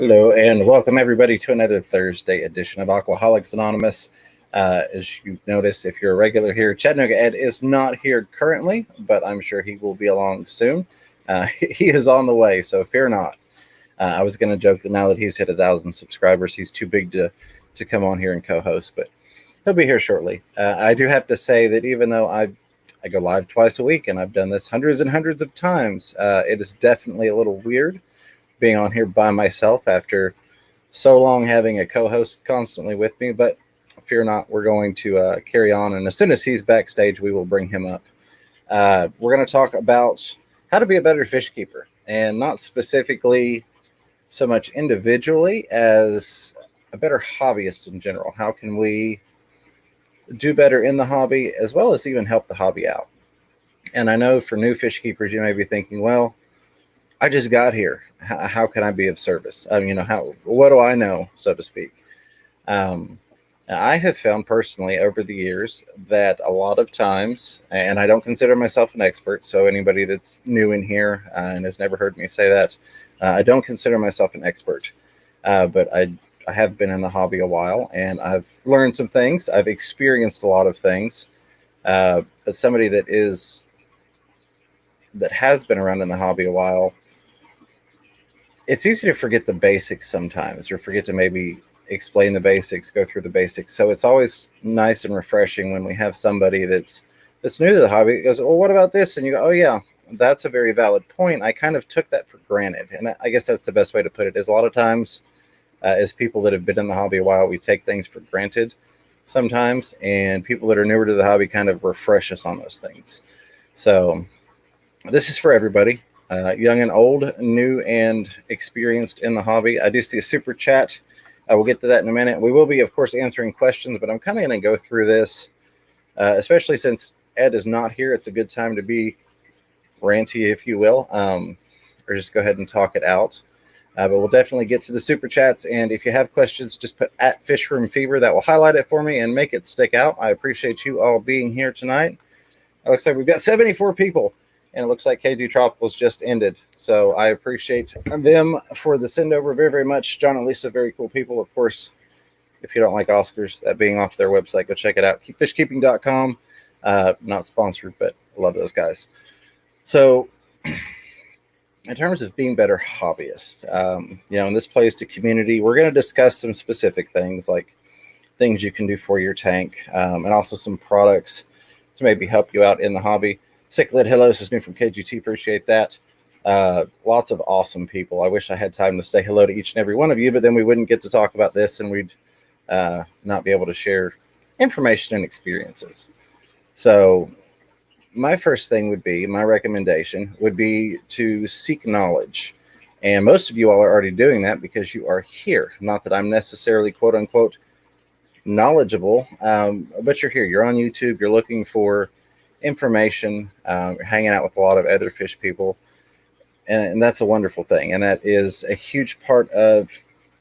Hello and welcome everybody to another Thursday edition of Aquaholics Anonymous. As you notice, if you're a regular here, Chattanooga Ed is not here currently, but I'm sure he will be along soon. He is on the way, so fear not. I was going to joke that now that he's hit 1,000 subscribers, he's too big to come on here and co-host, but he'll be here shortly. I do have to say that even though I go live twice a week and I've done this hundreds and hundreds of times, it is definitely a little weird being on here by myself after so long having a co-host constantly with me, but fear not, we're going to carry on, and as soon as he's backstage, we will bring him up. We're going to talk about how to be a better fish keeper, and not specifically so much individually as a better hobbyist in general. How can we do better in the hobby as well as even help the hobby out? And I know for new fish keepers, you may be thinking, well, I just got here. How can I be of service? What do I know, so to speak? I have found personally over the years that a lot of times, and I don't consider myself an expert, so anybody that's new in here and has never heard me say that, I don't consider myself an expert, but I have been in the hobby a while, and I've learned some things. I've experienced a lot of things, but somebody that has been around in the hobby a while, it's easy to forget the basics sometimes, or forget to maybe explain the basics, go through the basics. So it's always nice and refreshing when we have somebody that's new to the hobby. It goes, well, what about this? And you go, oh yeah, that's a very valid point. I kind of took that for granted. And I guess that's the best way to put it, is a lot of times as people that have been in the hobby a while, we take things for granted sometimes, and people that are newer to the hobby kind of refresh us on those things. So this is for everybody. Young and old, new and experienced in the hobby. I do see a super chat. We'll get to that in a minute. We will be, of course, answering questions, but I'm kind of going to go through this, especially since Ed is not here. It's a good time to be ranty, if you will, or just go ahead and talk it out. But we'll definitely get to the super chats. And if you have questions, just put @FishroomFever. That will highlight it for me and make it stick out. I appreciate you all being here tonight. It looks like we've got 74 people. And it looks like KG Tropicals just ended. So I appreciate them for the send over very, very much. John and Lisa, very cool people. Of course, if you don't like Oscars, that being off their website, go check it out. Fishkeeping.com. Not sponsored, but I love those guys. So in terms of being better hobbyists, and this plays to community, we're going to discuss some specific things, like things you can do for your tank, and also some products to maybe help you out in the hobby. Cichlid, hello, this is new from KGT. Appreciate that. Lots of awesome people. I wish I had time to say hello to each and every one of you, but then we wouldn't get to talk about this, and we'd not be able to share information and experiences. So my first thing would be, my recommendation would be to seek knowledge. And most of you all are already doing that because you are here. Not that I'm necessarily, quote unquote, knowledgeable, but you're here. You're on YouTube. You're looking for information, hanging out with a lot of other fish people, and that's a wonderful thing, and that is a huge part of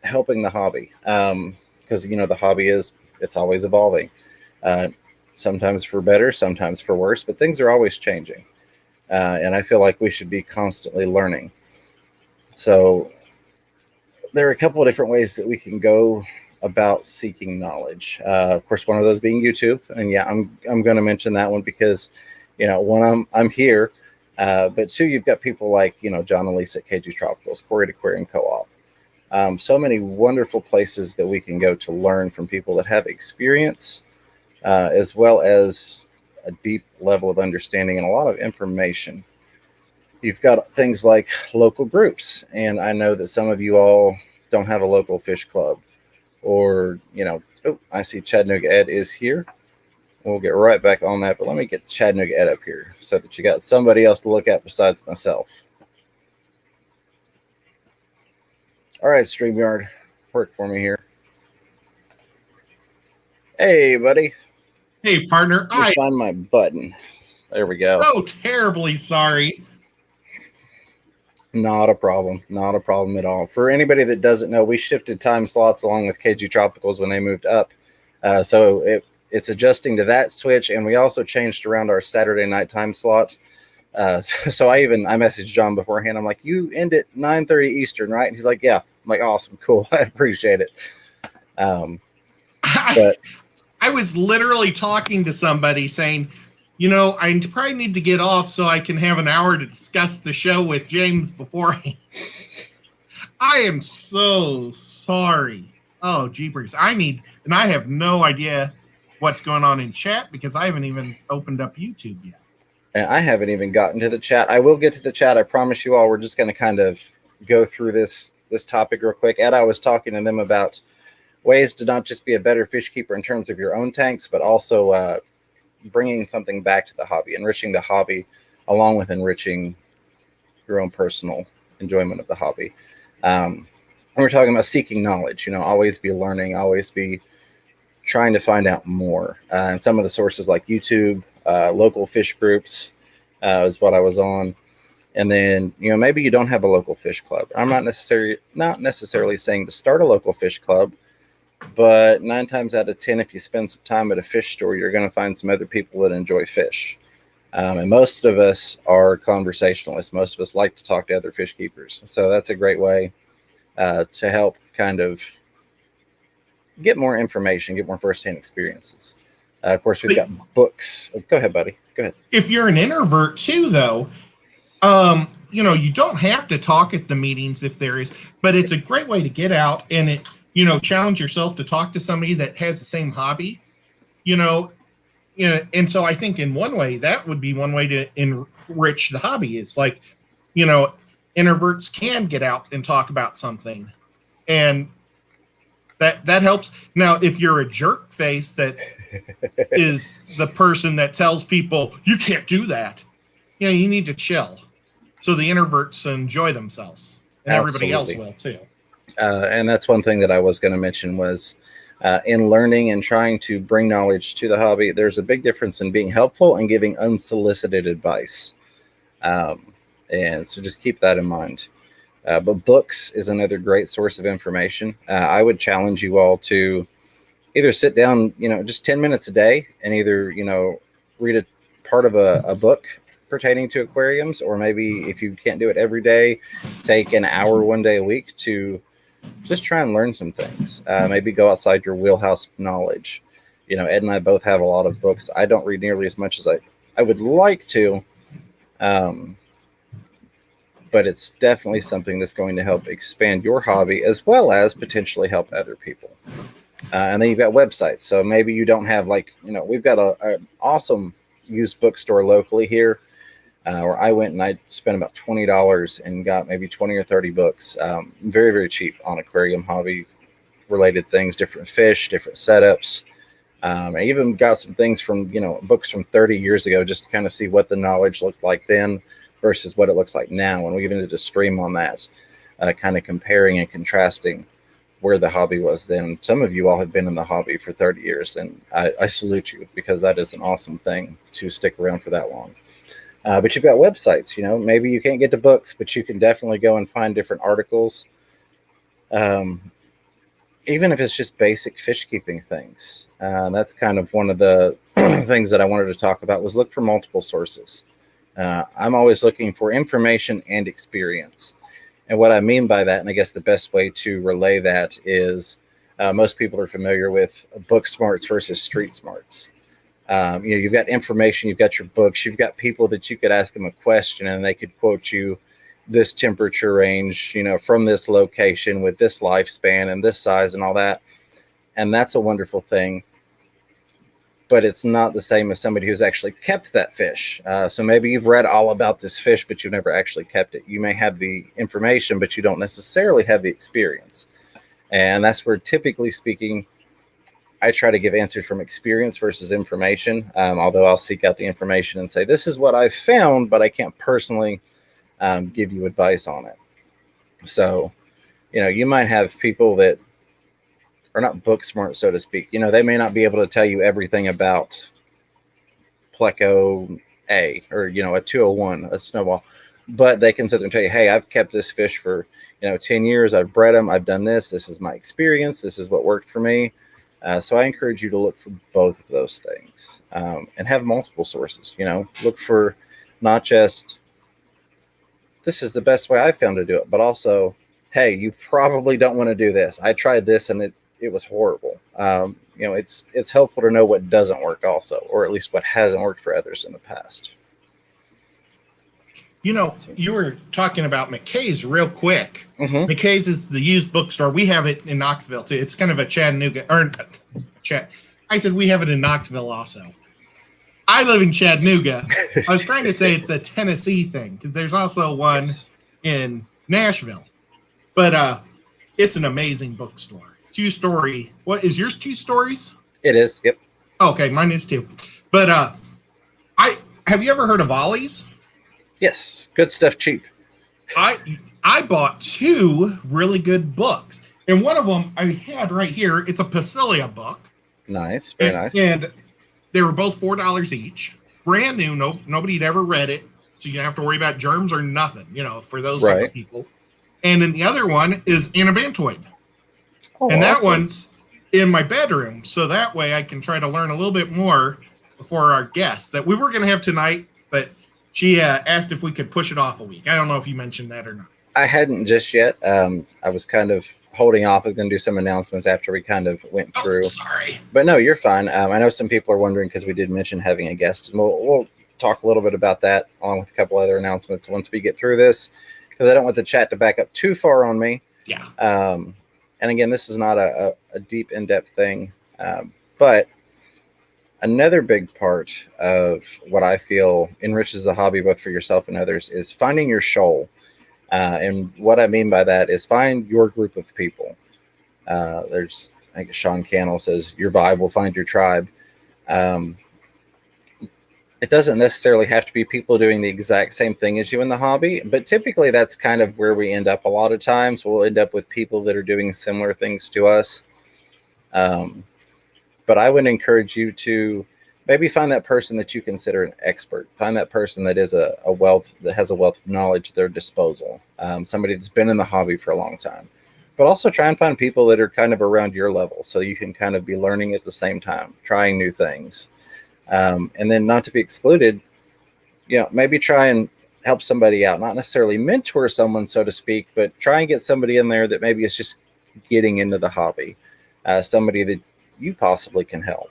helping the hobby, because the hobby it's always evolving, sometimes for better, sometimes for worse, but things are always changing, and I feel like we should be constantly learning. So there are a couple of different ways that we can go about seeking knowledge. Of course, one of those being YouTube, and yeah, I'm going to mention that one because, one, I'm here, but two, you've got people like John and Lisa at KG Tropicals, Quarried Aquarium Co-op. So many wonderful places that we can go to learn from people that have experience, as well as a deep level of understanding and a lot of information. You've got things like local groups, and I know that some of you all don't have a local fish club. Or, I see Chattanooga Ed is here. We'll get right back on that, but let me get Chattanooga Ed up here so that you got somebody else to look at besides myself. All right, StreamYard, work for me here. Hey, buddy. Hey, partner. I find my button. There we go. So terribly sorry. Not a problem. Not a problem at all. For anybody that doesn't know, we shifted time slots along with KG Tropicals when they moved up. So it's adjusting to that switch, and we also changed around our Saturday night time slot. So I messaged John beforehand. I'm like, you end at 9:30 Eastern, right? And he's like, yeah. I'm like, awesome, cool. I appreciate it. I, But I was literally talking to somebody saying, I probably need to get off so I can have an hour to discuss the show with James beforehand. I am so sorry. Oh, jeepers. And I have no idea what's going on in chat because I haven't even opened up YouTube yet. and I haven't even gotten to the chat. I will get to the chat. I promise you all. We're just going to kind of go through this topic real quick. Ed, I was talking to them about ways to not just be a better fish keeper in terms of your own tanks, but also bringing something back to the hobby, enriching the hobby, along with enriching your own personal enjoyment of the hobby. And we're talking about seeking knowledge. Always be learning, always be trying to find out more. And some of the sources like YouTube, local fish groups is what I was on. And then, maybe you don't have a local fish club. I'm not necessarily saying to start a local fish club, but 9 times out of 10, if you spend some time at a fish store, you're going to find some other people that enjoy fish. And most of us are conversationalists. Most of us like to talk to other fish keepers. So that's a great way to help kind of get more information, get more firsthand experiences. Of course, we've got books. Go ahead, buddy. Go ahead. If you're an introvert too, though, you don't have to talk at the meetings if there is, but it's a great way to get out and challenge yourself to talk to somebody that has the same hobby, and so I think in one way that would be one way to enrich the hobby. It's like, introverts can get out and talk about something, and that helps. Now, if you're a jerk face that is the person that tells people you can't do that, you need to chill so the introverts enjoy themselves, and everybody else will too. And that's one thing that I was going to mention was in learning and trying to bring knowledge to the hobby, there's a big difference in being helpful and giving unsolicited advice. And so just keep that in mind. But books is another great source of information. I would challenge you all to either sit down, just 10 minutes a day and either, read a part of a book pertaining to aquariums, or maybe if you can't do it every day, take an hour one day a week to just try and learn some things. Maybe go outside your wheelhouse of knowledge. Ed and I both have a lot of books. I don't read nearly as much as I would like to, but it's definitely something that's going to help expand your hobby as well as potentially help other people. And then you've got websites. So maybe you don't have we've got an awesome used bookstore locally here. Where I went and I spent about $20 and got maybe 20 or 30 books. Very, very cheap on aquarium hobby related things, different fish, different setups. I even got some things from, books from 30 years ago, just to kind of see what the knowledge looked like then versus what it looks like now. And we even did a stream on that, kind of comparing and contrasting where the hobby was then. Some of you all have been in the hobby for 30 years, and I salute you, because that is an awesome thing to stick around for that long. But you've got websites, maybe you can't get to books, but you can definitely go and find different articles. Even if it's just basic fish keeping things. That's kind of one of the things that I wanted to talk about, was look for multiple sources. I'm always looking for information and experience. And what I mean by that, and I guess the best way to relay that is most people are familiar with book smarts versus street smarts. You've got information, you've got your books, you've got people that you could ask them a question and they could quote you this temperature range, from this location with this lifespan and this size and all that. And that's a wonderful thing. But it's not the same as somebody who's actually kept that fish. So maybe you've read all about this fish, but you've never actually kept it. You may have the information, but you don't necessarily have the experience. And that's where, typically speaking, I try to give answers from experience versus information. Although I'll seek out the information and say, this is what I've found, but I can't personally give you advice on it. So, you might have people that are not book smart, so to speak. They may not be able to tell you everything about Pleco A or, a 201, a snowball, but they can sit there and tell you, hey, I've kept this fish for, 10 years. I've bred them. I've done this. This is my experience. This is what worked for me. So I encourage you to look for both of those things and have multiple sources. Look for not just, this is the best way I found to do it, but also hey, you probably don't want to do this. I tried this and it was horrible. It's helpful to know what doesn't work also, or at least what hasn't worked for others in the past. You were talking about McKay's real quick. Mm-hmm. McKay's is the used bookstore. We have it in Knoxville too. It's kind of a Chattanooga, or I said we have it in Knoxville also. I live in Chattanooga. I was trying to say it's a Tennessee thing because there's also one in Nashville. But it's an amazing bookstore. 2-story. What is yours? 2 stories? It is. Yep. Okay, mine is too. But have you ever heard of Ollie's? Yes. Good stuff, cheap. I bought 2 really good books, and one of them I had right here. It's a Pasilia book. Nice, very nice. And they were both $4 each, brand new. Nobody had ever read it, so you don't have to worry about germs or nothing. For those type of people. And then the other one is Anabantoid. And that one's in my bedroom. So that way I can try to learn a little bit more before our guest that we were going to have tonight. But she asked if we could push it off a week. I don't know if you mentioned that or not. I hadn't just yet. I was kind of holding off. I was going to do some announcements after we kind of went through. Sorry. But no, you're fine. I know some people are wondering because we did mention having a guest. And we'll talk a little bit about that along with a couple other announcements once we get through this. Because I don't want the chat to back up too far on me. Yeah. And again, this is not a deep, in-depth thing. But another big part of what I feel enriches the hobby, both for yourself and others, is finding your shoal. And what I mean by that is find your group of people. I think Sean Cannell says, your vibe will find your tribe. It doesn't necessarily have to be people doing the exact same thing as you in the hobby, but typically that's kind of where we end up a lot of times. We'll end up with people that are doing similar things to us. But I would encourage you to maybe find that person that you consider an expert. Find that person that is a wealth, that has a wealth of knowledge at their disposal. Somebody that's been in the hobby for a long time. But also try and find people that are kind of around your level so you can kind of be learning at the same time, trying new things. And then not to be excluded, maybe try and help somebody out, not necessarily mentor someone, so to speak, but try and get somebody in there that maybe is just getting into the hobby, somebody that you possibly can help.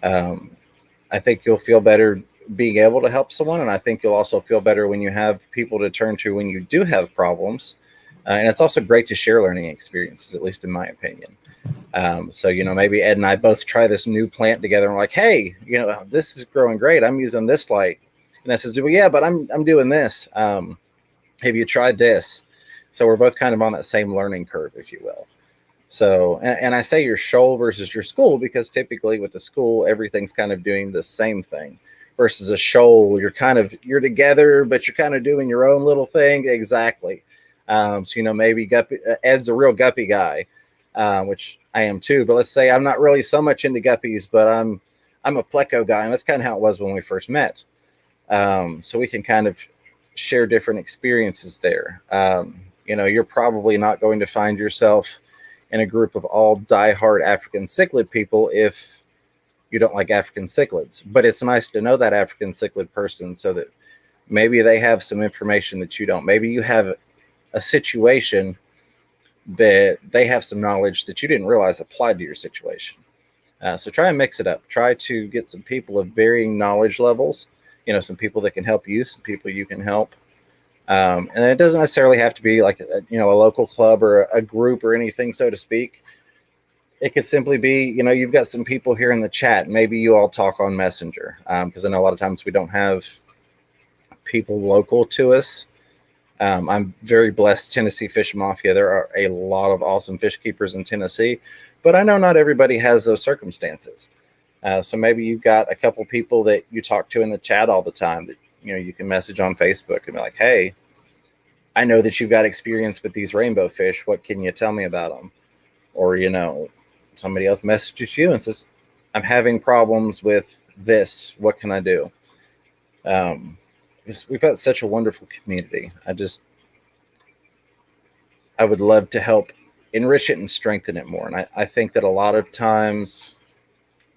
I think you'll feel better being able to help someone. And I think you'll also feel better when you have people to turn to when you do have problems. And it's also great to share learning experiences, at least in my opinion. So, maybe Ed and I both try this new plant together and we're like, hey, this is growing great. I'm using this light. And I says, well, yeah, but I'm doing this. Have you tried this? So we're both kind of on that same learning curve, if you will. So, and I say your shoal versus your school, because typically with the school, everything's kind of doing the same thing versus a shoal. You're together, but you're kind of doing your own little thing. Exactly. So, maybe Guppy, Ed's a real guppy guy. Which I am too, but let's say I'm not really so much into guppies, but I'm a pleco guy, and that's kind of how it was when we first met. So we can kind of share different experiences there. You're probably not going to find yourself in a group of all diehard African cichlid people if you don't like African cichlids, but it's nice to know that African cichlid person so that maybe they have some information that you don't. Maybe you have a situation that they have some knowledge that you didn't realize applied to your situation. So try and mix it up. Try to get some people of varying knowledge levels, some people that can help you, some people you can help. And it doesn't necessarily have to be like, a local club or a group or anything, so to speak. It could simply be, you've got some people here in the chat. Maybe you all talk on Messenger, because I know a lot of times we don't have people local to us. I'm very blessed. Tennessee Fish Mafia. There are a lot of awesome fish keepers in Tennessee, but I know not everybody has those circumstances. So maybe you've got a couple people that you talk to in the chat all the time that, you can message on Facebook and be like, hey, I know that you've got experience with these rainbow fish. What can you tell me about them? Or, somebody else messages you and says, I'm having problems with this. What can I do? We've got such a wonderful community. I would love to help enrich it and strengthen it more. And I think that a lot of times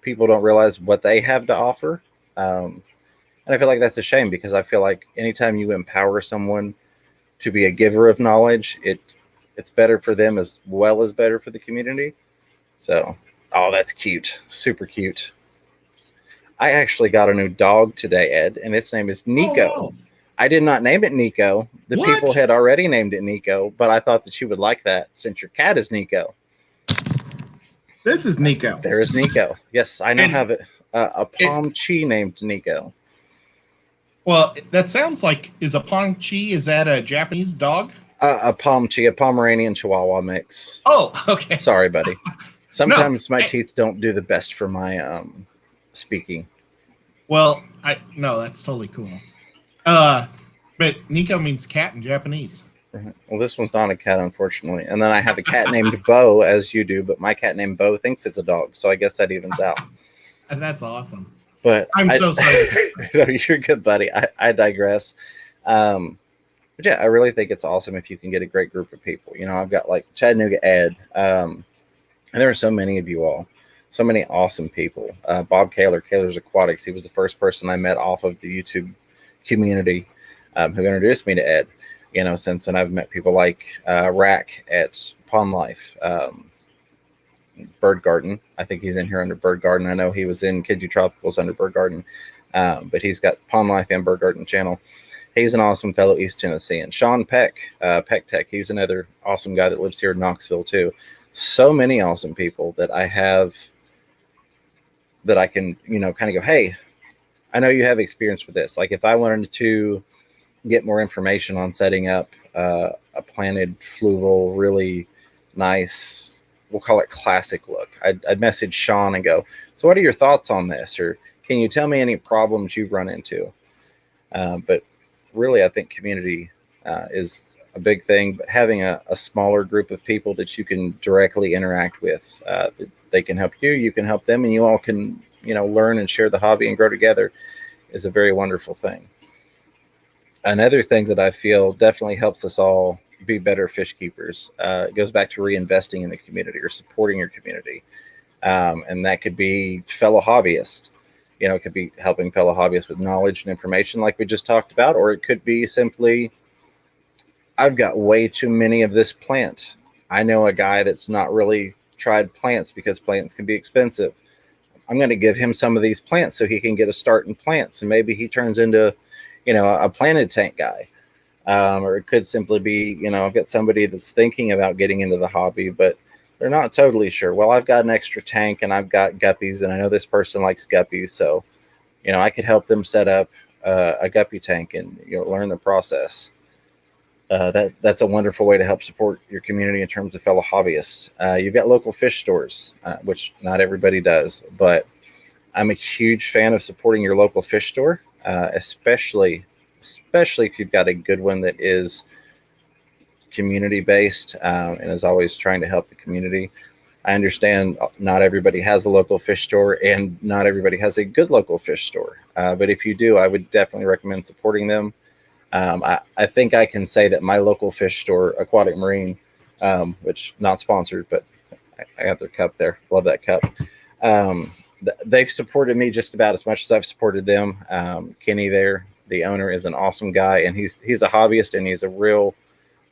people don't realize what they have to offer. And I feel like that's a shame, because I feel like anytime you empower someone to be a giver of knowledge, it it's better for them as well as better for the community. So, oh, that's cute. Super cute. I actually got a new dog today, Ed, and its name is Nico. Oh, wow. I did not name it Nico. The What? people had already named it Nico, but I thought that you would like that since your cat is This is Nico. There is Nico. Yes, I now And have a Palm Chi named Nico. Well, that sounds like, is a Pong Chi, is that a Japanese dog? A Palm Chi, a Pomeranian Chihuahua mix. Oh, okay. Sorry, buddy. Sometimes my I- teeth don't do the best for my speaking. Well, no, that's totally cool. But Nico means cat in Japanese. Well, this one's not a cat, unfortunately. And then I have a cat named Bo, as you do, but my cat named Bo thinks it's a dog, so I guess that evens out. And that's awesome. But I'm so sorry. No, you're good, buddy. I digress. But yeah, I really think it's awesome if you can get a great group of people. You know, I've got like Chattanooga Ed, and there are so many of you all, so many awesome people. Bob Kaler's Aquatics. He was the first person I met off of the YouTube community who introduced me to Ed. You know, since then I've met people like Rack at Pond Life, Bird Garden. I think he's in here under Bird Garden. I know he was in Kid You Tropicals under Bird Garden, but he's got Pond Life and Bird Garden channel. He's an awesome fellow East Tennessean. Sean Peck, Peck Tech. He's another awesome guy that lives here in Knoxville too. So many awesome people that I have that I can, you know, kind of go, hey, I know you have experience with this. Like if I wanted to get more information on setting up a planted fluval, really nice, we'll call it classic look, I'd message Sean and go, so what are your thoughts on this? Or can you tell me any problems you've run into? But really, I think community is a big thing, but having a smaller group of people that you can directly interact with, that they can help you, you can help them, and you all can, you know, learn and share the hobby and grow together is a very wonderful thing. Another thing that I feel definitely helps us all be better fish keepers, it goes back to reinvesting in the community or supporting your community. And that could be fellow hobbyists. You know, it could be helping fellow hobbyists with knowledge and information like we just talked about, or it could be simply, I've got way too many of this plant. I know a guy that's not really tried plants because plants can be expensive. I'm going to give him some of these plants so he can get a start in plants, and maybe he turns into, you know, a planted tank guy. Or it could simply be, you know, I've got somebody that's thinking about getting into the hobby, but they're not totally sure. Well, I've got an extra tank and I've got guppies, and I know this person likes guppies. So, you know, I could help them set up a guppy tank and, you know, learn the process. That's a wonderful way to help support your community in terms of fellow hobbyists. You've got local fish stores, which not everybody does, but I'm a huge fan of supporting your local fish store, especially if you've got a good one that is community based and is always trying to help the community. I understand not everybody has a local fish store and not everybody has a good local fish store. But if you do, I would definitely recommend supporting them. I think I can say that my local fish store, Aquatic Marine, which not sponsored, but I got their cup there. Love that cup. They've supported me just about as much as I've supported them. Kenny there, the owner, is an awesome guy, and he's a hobbyist, and he's a real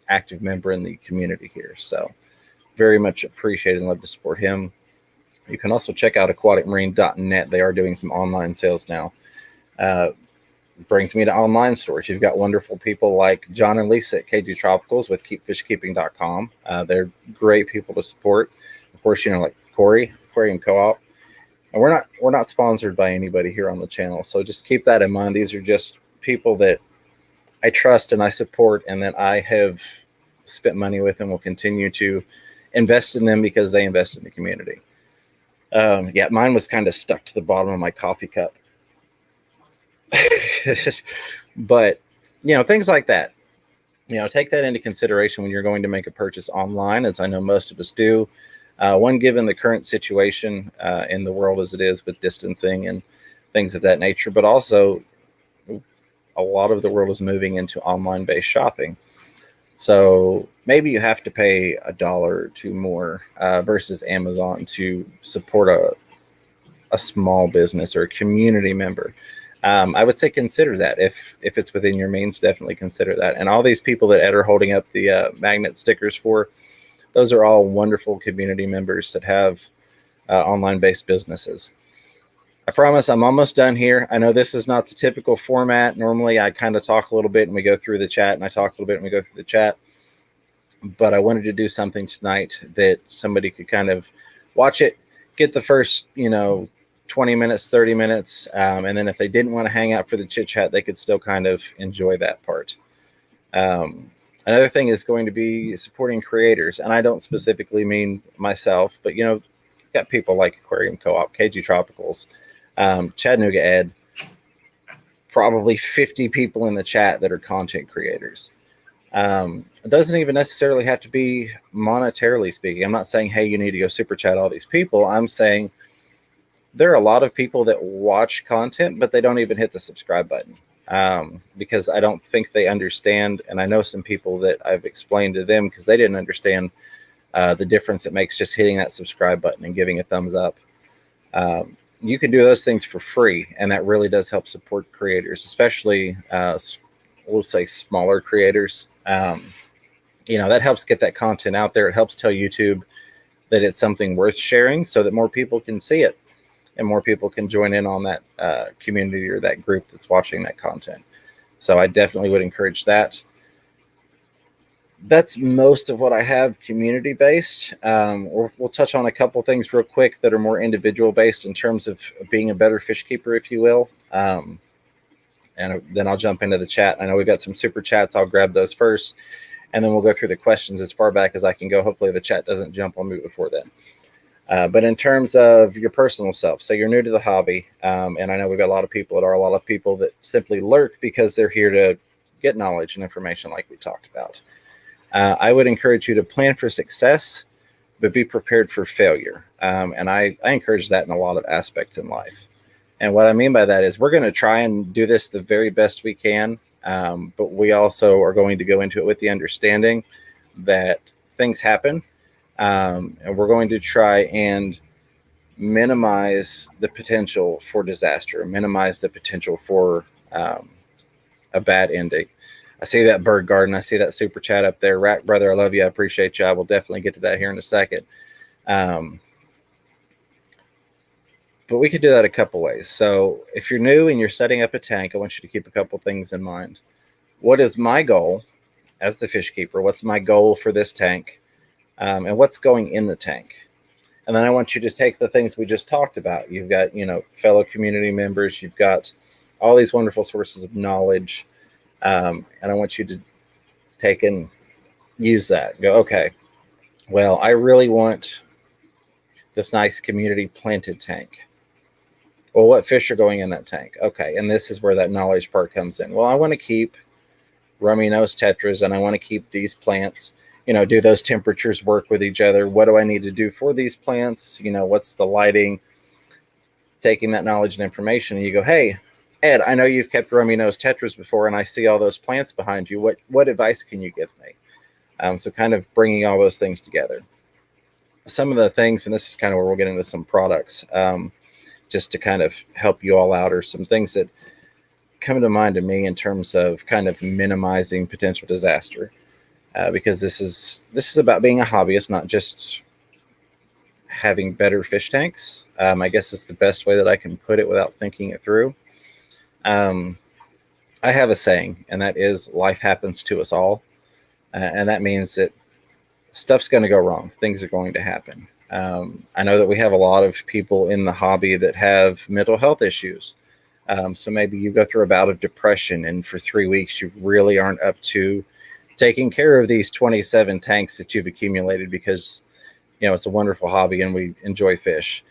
active member in the community here. So very much appreciate and love to support him. You can also check out aquaticmarine.net. They are doing some online sales now. Brings me to online stores. You've got wonderful people like John and Lisa at KG Tropicals with keepfishkeeping.com. They're great people to support. Of course, you know, like Corey, Aquarium Co-op. And we're not sponsored by anybody here on the channel. So just keep that in mind. These are just people that I trust and I support, and that I have spent money with and will continue to invest in them because they invest in the community. Yeah, mine was kind of stuck to the bottom of my coffee cup. But, you know, things like that, you know, take that into consideration when you're going to make a purchase online, as I know most of us do. One, given the current situation in the world as it is with distancing and things of that nature, but also a lot of the world is moving into online-based shopping. So maybe you have to pay $1 or $2 more versus Amazon to support a small business or a community member. I would say consider that. If it's within your means, definitely consider that. And all these people that Ed are holding up the magnet stickers for, those are all wonderful community members that have online-based businesses. I promise I'm almost done here. I know this is not the typical format. Normally I kind of talk a little bit and we go through the chat, and I talk a little bit and we go through the chat. But I wanted to do something tonight that somebody could kind of watch it, get the first, 20 minutes, 30 minutes. And then if they didn't want to hang out for the chit chat, they could still kind of enjoy that part. Another thing is going to be supporting creators. And I don't specifically mean myself, but, got people like Aquarium Co-op, KG Tropicals, Chattanooga Ed, probably 50 people in the chat that are content creators. It doesn't even necessarily have to be monetarily speaking. I'm not saying, hey, you need to go super chat all these people. I'm saying there are a lot of people that watch content, but they don't even hit the subscribe button because I don't think they understand. And I know some people that I've explained to them because they didn't understand the difference it makes just hitting that subscribe button and giving a thumbs up. You can do those things for free, and that really does help support creators, especially we'll say smaller creators. That helps get that content out there. It helps tell YouTube that it's something worth sharing so that more people can see it and more people can join in on that community or that group that's watching that content. So I definitely would encourage that. That's most of what I have community based. We'll touch on a couple things real quick that are more individual based in terms of being a better fish keeper, if you will. And then I'll jump into the chat. I know we've got some super chats. I'll grab those first, and then we'll go through the questions as far back as I can go. Hopefully the chat doesn't jump on me before then. But in terms of your personal self, so you're new to the hobby, and I know we've got a lot of people that simply lurk because they're here to get knowledge and information like we talked about. I would encourage you to plan for success, but be prepared for failure. And I encourage that in a lot of aspects in life. And what I mean by that is we're going to try and do this the very best we can, but we also are going to go into it with the understanding that things happen, and we're going to try and minimize the potential for disaster, minimize the potential for a bad ending. I see that Bird Garden. I see that super chat up there. Rack Brother, I love you. I appreciate you. I will definitely get to that here in a second. But we could do that a couple ways. So if you're new and you're setting up a tank, I want you to keep a couple things in mind. What is my goal as the fish keeper? What's my goal for this tank? And what's going in the tank? And then I want you to take the things we just talked about. You've got, fellow community members. You've got all these wonderful sources of knowledge. And I want you to take and use that. Go, okay, well, I really want this nice community planted tank. Well, what fish are going in that tank? Okay, and this is where that knowledge part comes in. Well, I want to keep rummy nose tetras, and I want to keep these plants. Do those temperatures work with each other? What do I need to do for these plants? What's the lighting? Taking that knowledge and information, and you go, hey, Ed, I know you've kept rummy nose tetras before, and I see all those plants behind you. What advice can you give me? So kind of bringing all those things together. Some of the things, and this is kind of where we'll get into some products, just to kind of help you all out, or some things that come to mind to me in terms of kind of minimizing potential disaster, because this is about being a hobbyist, not just having better fish tanks. I guess it's the best way that I can put it without thinking it through. I have a saying, and that is life happens to us all. And that means that stuff's going to go wrong. Things are going to happen. I know that we have a lot of people in the hobby that have mental health issues. So maybe you go through a bout of depression, and for 3 weeks, you really aren't up to taking care of these 27 tanks that you've accumulated because, it's a wonderful hobby and we enjoy fish.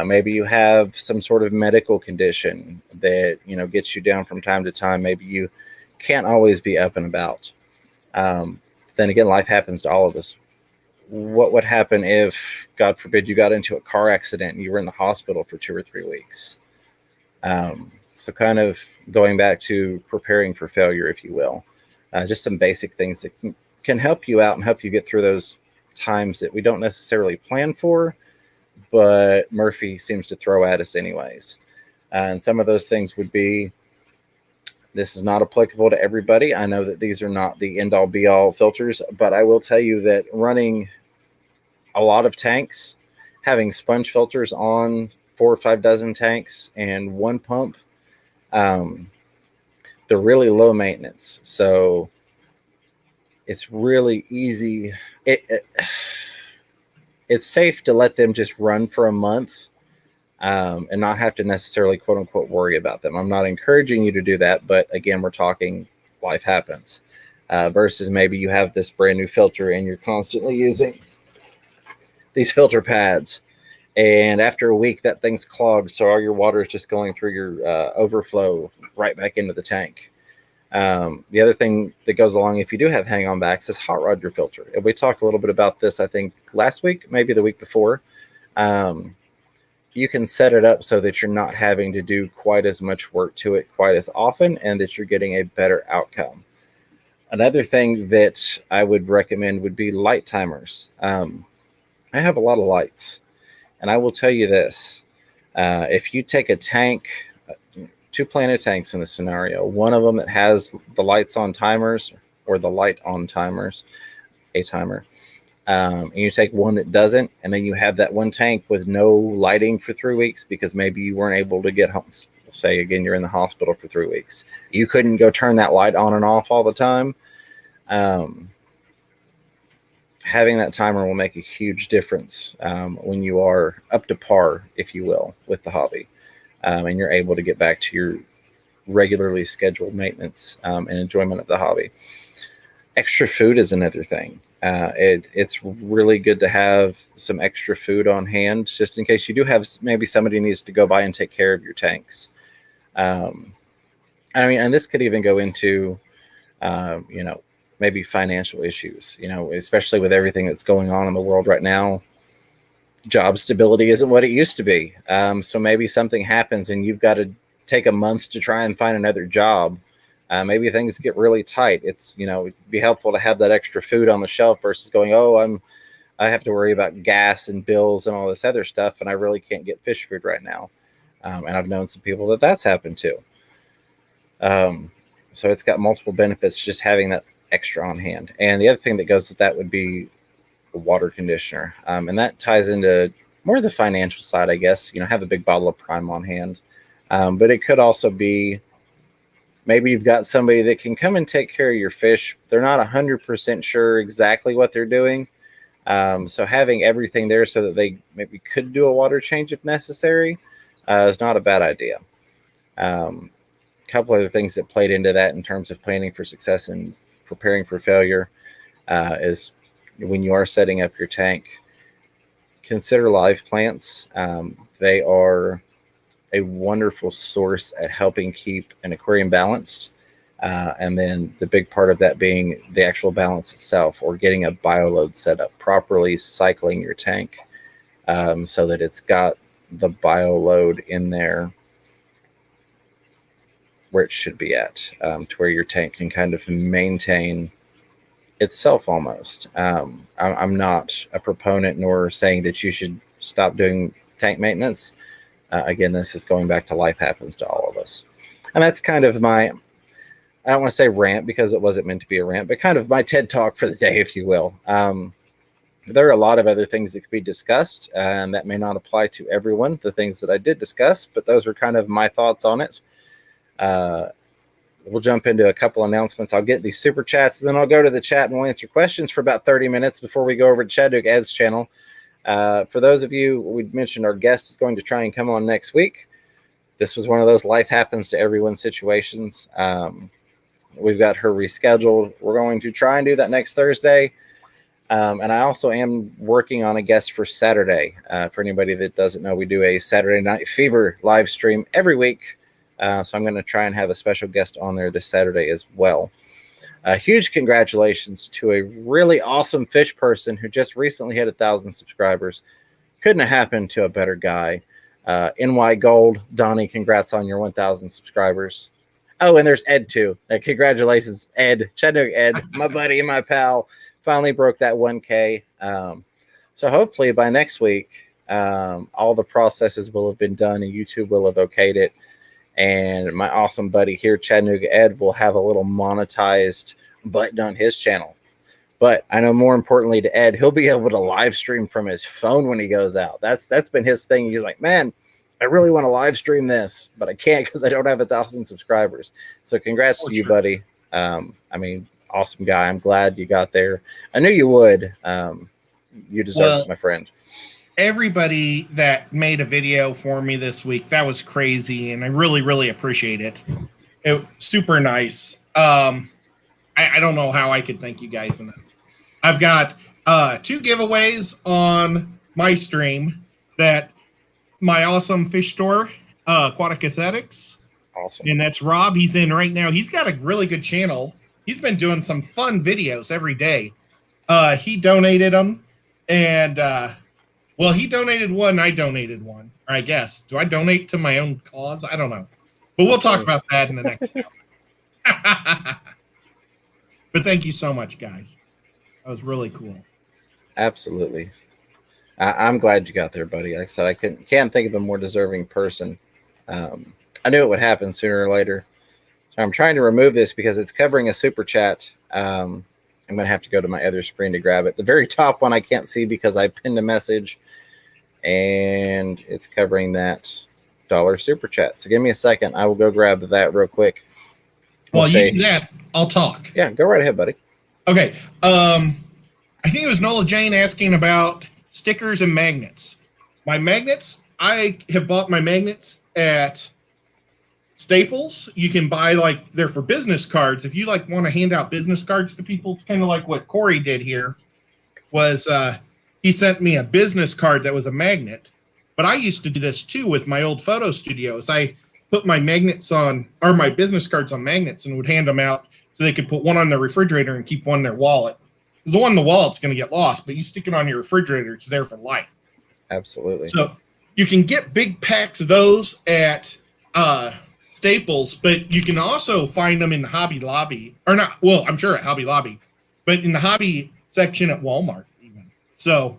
Maybe you have some sort of medical condition that, gets you down from time to time. Maybe you can't always be up and about. Then again, life happens to all of us. What would happen if, God forbid, you got into a car accident and you were in the hospital for 2 or 3 weeks? So kind of going back to preparing for failure, if you will. Just some basic things that can help you out and help you get through those times that we don't necessarily plan for, but Murphy seems to throw at us anyways. And some of those things would be, this is not applicable to everybody. I know that these are not the end all be all filters, but I will tell you that running a lot of tanks, having sponge filters on 4 or 5 dozen tanks and one pump, they're really low maintenance. So it's really easy. It's safe to let them just run for a month and not have to necessarily, quote unquote, worry about them. I'm not encouraging you to do that, but again, we're talking life happens versus maybe you have this brand new filter and you're constantly using these filter pads, and after a week that thing's clogged, so all your water is just going through your overflow right back into the tank. The other thing that goes along, if you do have hang-on backs, is hot rod your filter. And we talked a little bit about this, I think, last week, maybe the week before. You can set it up so that you're not having to do quite as much work to it quite as often, and that you're getting a better outcome. Another thing that I would recommend would be light timers. I have a lot of lights, and I will tell you this. If you take a tank, 2 planted tanks in the scenario, one of them that has the lights on timers or the light on timers, a timer, and you take one that doesn't, and then you have that one tank with no lighting for 3 weeks because maybe you weren't able to get home. Say again, you're in the hospital for 3 weeks. You couldn't go turn that light on and off all the time. Having that timer will make a huge difference when you are up to par, if you will, with the hobby. And you're able to get back to your regularly scheduled maintenance and enjoyment of the hobby. Extra food is another thing. It's really good to have some extra food on hand, just in case you do have maybe somebody needs to go by and take care of your tanks. And this could even go into, maybe financial issues, especially with everything that's going on in the world right now. Job stability isn't what it used to be. So maybe something happens and you've got to take a month to try and find another job. Maybe things get really tight. It'd be helpful to have that extra food on the shelf versus going, I have to worry about gas and bills and all this other stuff, and I really can't get fish food right now. And I've known some people that's happened to. So it's got multiple benefits just having that extra on hand. And the other thing that goes with that would be a water conditioner. And that ties into more the financial side, I guess. Have a big bottle of Prime on hand. But it could also be maybe you've got somebody that can come and take care of your fish. They're not 100% sure exactly what they're doing. So having everything there so that they maybe could do a water change if necessary is not a bad idea. A couple other things that played into that in terms of planning for success and preparing for failure is when you are setting up your tank, consider live plants. They are a wonderful source at helping keep an aquarium balanced. And then the big part of that being the actual balance itself, or getting a bioload set up, properly cycling your tank so that it's got the bioload in there where it should be at, to where your tank can kind of maintain itself almost. I'm not a proponent nor saying that you should stop doing tank maintenance. Again, this is going back to life happens to all of us. And that's kind of my, I don't want to say rant because it wasn't meant to be a rant, but kind of my TED talk for the day, if you will. There are a lot of other things that could be discussed, and that may not apply to everyone, the things that I did discuss, but those are kind of my thoughts on it. We'll jump into a couple announcements. I'll get these super chats, and then I'll go to the chat and we'll answer questions for about 30 minutes before we go over to Chadwick Ed's channel. For those of you, we mentioned our guest is going to try and come on next week. This was one of those life happens to everyone situations. We've got her rescheduled. We're going to try and do that next Thursday. And I also am working on a guest for Saturday. For anybody that doesn't know, we do a Saturday Night Fever live stream every week. So I'm going to try and have a special guest on there this Saturday as well. Huge congratulations to a really awesome fish person who just recently hit 1,000 subscribers. Couldn't have happened to a better guy. NY Gold, Donnie, congrats on your 1,000 subscribers. Oh, and there's Ed too. Congratulations, Ed. Chadwick Ed, my buddy and my pal, finally broke that 1K. So hopefully by next week, all the processes will have been done and YouTube will have okayed it. And my awesome buddy here, Chattanooga Ed, will have a little monetized button on his channel. But I know more importantly to Ed, he'll be able to live stream from his phone when he goes out. That's been his thing. He's like, man, I really want to live stream this, but I can't because I don't have 1,000 subscribers. So congrats to you, buddy. I mean, awesome guy. I'm glad you got there. I knew you would. You deserve it, my friend. Everybody that made a video for me this week, that was crazy, and I really, really appreciate it. It was super nice. I don't know how I could thank you guys enough. I've got 2 giveaways on my stream that my awesome fish store, Aquatic Aesthetics. Awesome. And that's Rob. He's in right now. He's got a really good channel. He's been doing some fun videos every day. He donated them, and well, he donated one. I donated one. I guess. Do I donate to my own cause? I don't know. But we'll talk about that in the next hour. But thank you so much, guys. That was really cool. Absolutely. I'm glad you got there, buddy. Like I said, I can't think of a more deserving person. I knew it would happen sooner or later. So I'm trying to remove this because it's covering a super chat. I'm going to have to go to my other screen to grab it. The very top one I can't see because I pinned a message, and it's covering that $1 super chat. So give me a second. I will go grab that real quick. While you do that, I'll talk. Yeah, go right ahead, buddy. Okay. I think it was Nola Jane asking about stickers and magnets. My magnets, I have bought my magnets at Staples. You can buy, like, they're for business cards. If you like want to hand out business cards to people, it's kind of like what Corey did here. Was he sent me a business card that was a magnet. But I used to do this too with my old photo studios. I put my magnets on, or my business cards on magnets, and would hand them out so they could put one on their refrigerator and keep one in their wallet. Because the one in the wallet's going to get lost, but you stick it on your refrigerator, it's there for life. Absolutely. So you can get big packs of those at Staples, but you can also find them in the Hobby Lobby, or not. Well, I'm sure at Hobby Lobby, but in the hobby section at Walmart even. So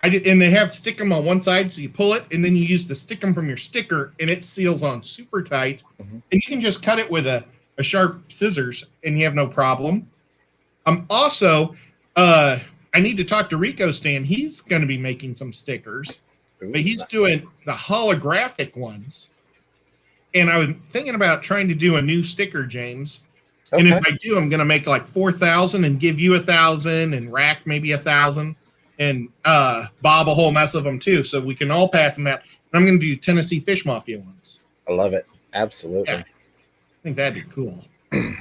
and they have stick them on one side, so you pull it, and then you use the stick them from your sticker, and it seals on super tight. Mm-hmm. And you can just cut it with a sharp scissors, and you have no problem. Also, I need to talk to Rico Stan. He's going to be making some stickers, but he's doing the holographic ones. And I was thinking about trying to do a new sticker, James. Okay. And if I do, I'm going to make like 4,000 and give you 1,000 and rack maybe 1,000 and Bob a whole mess of them too. So we can all pass them out. And I'm going to do Tennessee Fish Mafia ones. I love it. Absolutely. Yeah. I think that'd be cool.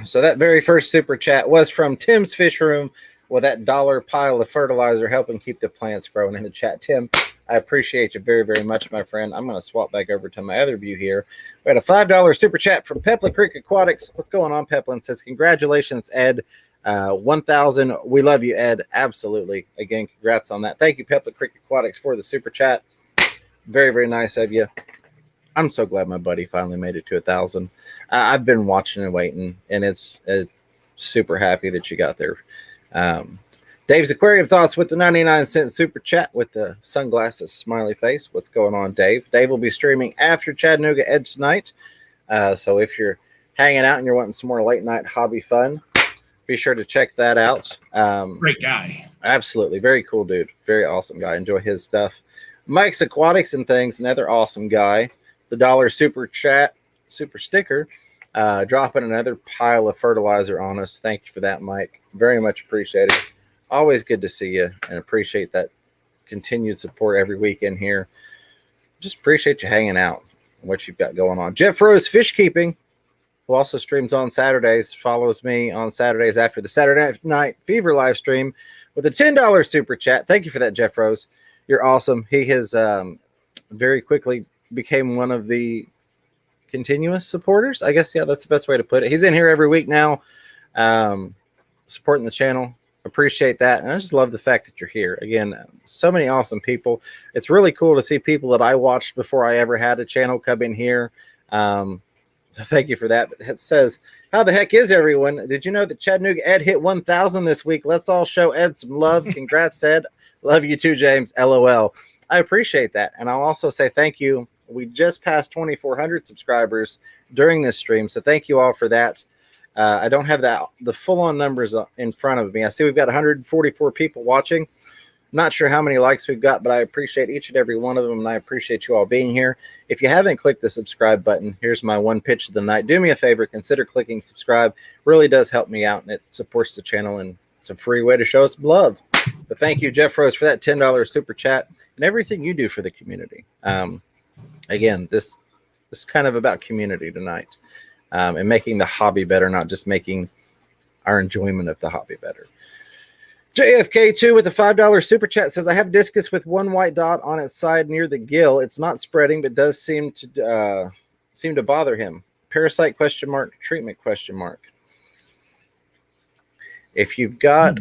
So that very first super chat was from Tim's Fish Room with that $1 pile of fertilizer helping keep the plants growing in the chat. Tim, I appreciate you very, very much, my friend. I'm going to swap back over to my other view here. We had a $5 super chat from Peplin Creek Aquatics. What's going on, Peplin? Says, congratulations, Ed. 1,000. We love you, Ed. Absolutely. Again, congrats on that. Thank you, Peplin Creek Aquatics, for the super chat. Very, very nice of you. I'm so glad my buddy finally made it to 1,000. I've been watching and waiting, and it's super happy that you got there. Dave's Aquarium Thoughts with the 99-cent super chat with the sunglasses smiley face. What's going on, Dave? Dave will be streaming after Chattanooga Ed tonight. So if you're hanging out and you're wanting some more late night hobby fun, be sure to check that out. Great guy. Absolutely. Very cool dude. Very awesome guy. Enjoy his stuff. Mike's Aquatics and Things, another awesome guy. The $1 super chat, super sticker, dropping another pile of fertilizer on us. Thank you for that, Mike. Very much appreciated. Always good to see you, and appreciate that continued support every weekend here. Just appreciate you hanging out and what you've got going on. Jeff Rose Fish Keeping, who also streams on Saturdays, follows me on Saturdays after the Saturday Night Fever live stream with a $10 super chat. Thank you for that, Jeff Rose. You're awesome. He has very quickly became one of the continuous supporters. I guess, yeah, that's the best way to put it. He's in here every week now, supporting the channel. Appreciate that. And I just love the fact that you're here. Again, so many awesome people. It's really cool to see people that I watched before I ever had a channel come in here. So thank you for that. But it says, how the heck is everyone? Did you know that Chattanooga Ed hit 1,000 this week? Let's all show Ed some love. Congrats, Ed. Love you too, James. LOL. I appreciate that. And I'll also say thank you. We just passed 2,400 subscribers during this stream, so thank you all for that. I don't have the full-on numbers in front of me. I see we've got 144 people watching. Not sure how many likes we've got, but I appreciate each and every one of them, and I appreciate you all being here. If you haven't clicked the subscribe button, here's my one pitch of the night. Do me a favor, consider clicking subscribe. Really does help me out, and it supports the channel, and it's a free way to show us love. But thank you, Jeff Rose, for that $10 super chat and everything you do for the community. Again, this is kind of about community tonight, and making the hobby better, not just making our enjoyment of the hobby better. JFK2 with a $5 super chat says, I have discus with one white dot on its side near the gill. It's not spreading, but does seem to bother him. Parasite ? Treatment ? If you've got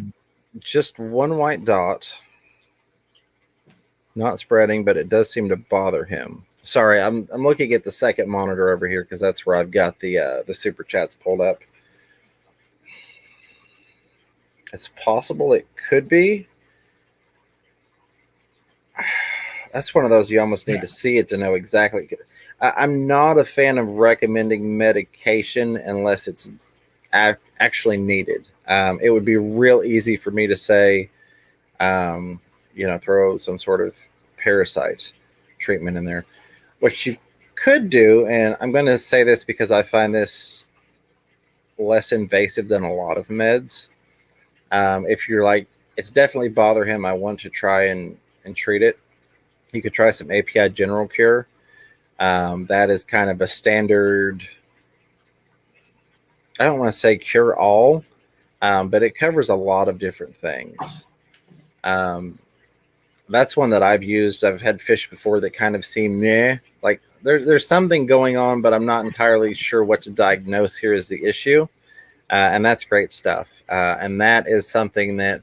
just one white dot, not spreading, but it does seem to bother him. Sorry, I'm looking at the second monitor over here because that's where I've got the super chats pulled up. It's possible it could be. That's one of those you almost need to see it to know exactly. I'm not a fan of recommending medication unless it's actually needed. It would be real easy for me to say, throw some sort of parasite treatment in there. What you could do, and I'm going to say this because I find this less invasive than a lot of meds. If you're like, it's definitely bother him, I want to try and treat it, you could try some API General Cure. That is kind of a standard, I don't want to say cure all, but it covers a lot of different things. That's one that I've used. I've had fish before that kind of seem like there's something going on, but I'm not entirely sure what to diagnose here as the issue. And that's great stuff. And that is something that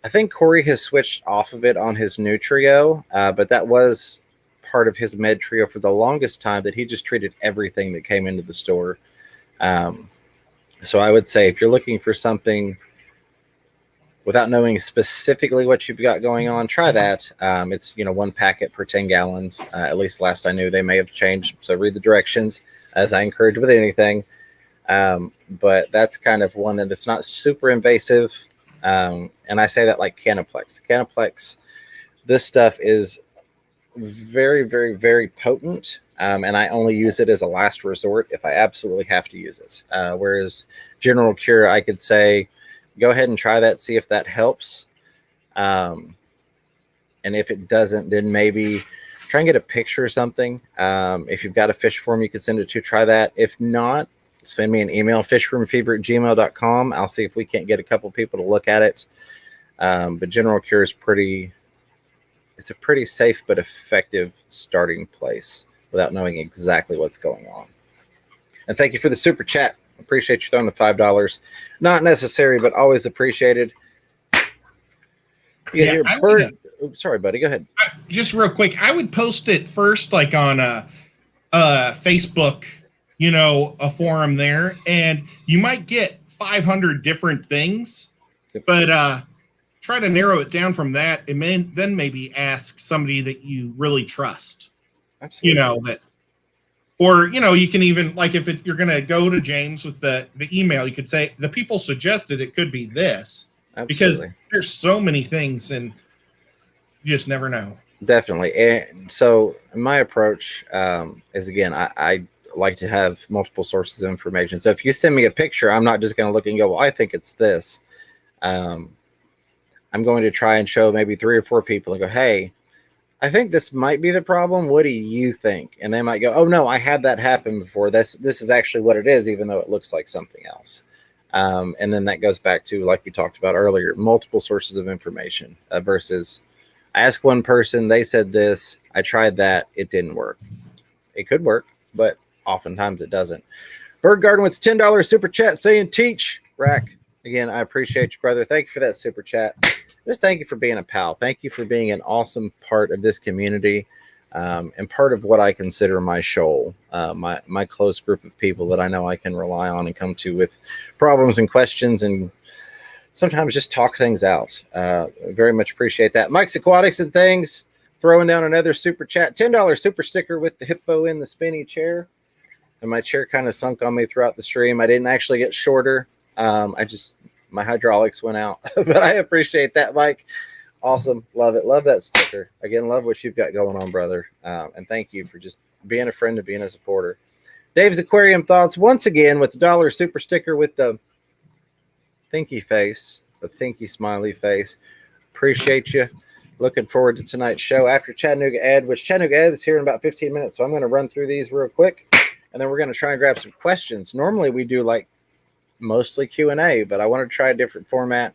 I think Corey has switched off of it on his Nutrio, but that was part of his med trio for the longest time, that he just treated everything that came into the store. So I would say if you're looking for something without knowing specifically what you've got going on, try that. It's, one packet per 10 gallons. At least last I knew. They may have changed. So read the directions, as I encourage with anything. But that's kind of one that it's not super invasive. And I say that like Canaplex. Canaplex, this stuff is very, very, very potent. And I only use it as a last resort if I absolutely have to use it. Whereas General Cure, I could say, go ahead and try that, see if that helps. And if it doesn't, then maybe try and get a picture or something. If you've got a fish form you can send it to, try that. If not, send me an email, fishroomfever@gmail.com. I'll see if we can't get a couple people to look at it. But General Cure is it's a pretty safe but effective starting place without knowing exactly what's going on. And thank you for the super chat. Appreciate you throwing the $5. Not necessary, but always appreciated. Sorry, buddy. Go ahead. Just real quick, I would post it first, like on Facebook, a forum there, and you might get 500 different things, but try to narrow it down from that, and then maybe ask somebody that you really trust. Absolutely. Or, you can even, like, if you're going to go to James with the email, you could say, the people suggested it could be this. Absolutely. Because there's so many things, and you just never know. Definitely. And so my approach is, again, I like to have multiple sources of information. So if you send me a picture, I'm not just going to look and go, well, I think it's this. I'm going to try and show maybe 3 or 4 people and go, hey, I think this might be the problem. What do you think? And they might go, oh, no, I had that happen before. This is actually what it is, even though it looks like something else. And then that goes back to, like we talked about earlier, multiple sources of information versus I asked one person, they said this, I tried that, it didn't work. It could work, but oftentimes it doesn't. Bird Garden with $10 super chat saying teach, Rack. Again, I appreciate you, brother. Thank you for that super chat. Just thank you for being a pal. Thank you for being an awesome part of this community and part of what I consider my shoal, my close group of people that I know I can rely on and come to with problems and questions and sometimes just talk things out. Very much appreciate that. Mike's Aquatics and Things, throwing down another super chat, $10 super sticker with the hippo in the spinny chair. And my chair kind of sunk on me throughout the stream. I didn't actually get shorter. My hydraulics went out, but I appreciate that, Mike. Awesome. Love it. Love that sticker. Again, love what you've got going on, brother. And thank you for just being a friend and being a supporter. Dave's Aquarium Thoughts once again with the $1 super sticker with the thinky face, the thinky smiley face. Appreciate you. Looking forward to tonight's show after Chattanooga Ed, which Chattanooga Ed is here in about 15 minutes. So I'm going to run through these real quick, and then we're going to try and grab some questions. Normally we do like mostly Q&A, but I want to try a different format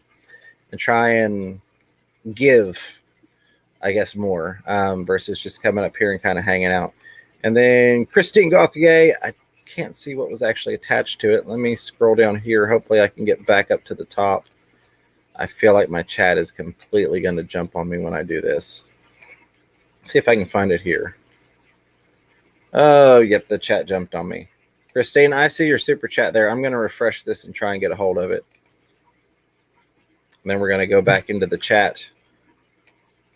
and try and give, I guess, more versus just coming up here and kind of hanging out. And then Christine Gauthier, I can't see what was actually attached to it. Let me scroll down here. Hopefully I can get back up to the top. I feel like my chat is completely going to jump on me when I do this. See if I can find it here. Oh, yep, the chat jumped on me. Christine, I see your super chat there. I'm going to refresh this and try and get a hold of it. And then we're going to go back into the chat.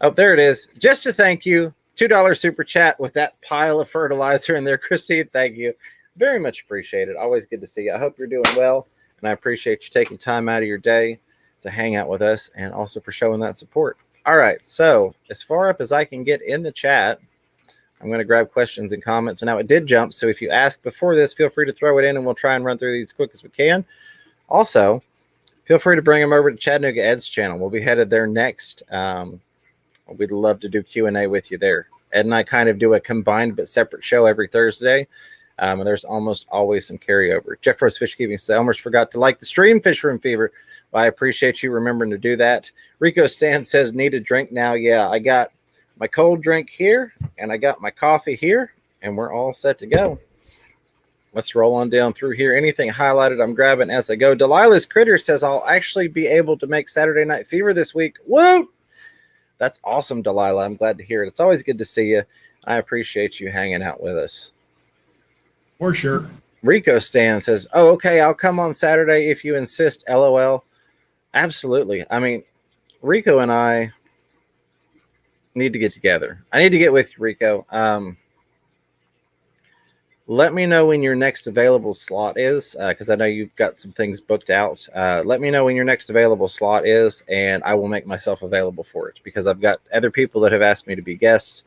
Oh, there it is. Just to thank you, $2 super chat with that pile of fertilizer in there. Christine, thank you. Very much appreciated. Always good to see you. I hope you're doing well, and I appreciate you taking time out of your day to hang out with us and also for showing that support. All right, so as far up as I can get in the chat, I'm going to grab questions and comments. And now it did jump, so if you ask before this, feel free to throw it in, and we'll try and run through these as quick as we can. Also, feel free to bring them over to Chattanooga Ed's channel. We'll be headed there next. We'd love to do Q&A with you there. Ed and I kind of do a combined but separate show every Thursday. And there's almost always some carryover. Jeff Rose Fishkeeping says, Elmer's forgot to like the stream, Fish Room Fever. Well, I appreciate you remembering to do that. Rico Stan says, need a drink now. Yeah, I got my cold drink here, and I got my coffee here, and we're all set to go. Let's roll on down through here. Anything highlighted, I'm grabbing as I go. Delilah's Critter says, I'll actually be able to make Saturday Night Fever this week. Woo! That's awesome, Delilah. I'm glad to hear it. It's always good to see you. I appreciate you hanging out with us. For sure. Rico Stan says, oh, okay, I'll come on Saturday if you insist, LOL. Absolutely. I mean, Rico and I need to get together. I need to get with you, Rico. Let me know when your next available slot is, because I know you've got some things booked out. Let me know when your next available slot is, and I will make myself available for it, because I've got other people that have asked me to be guests.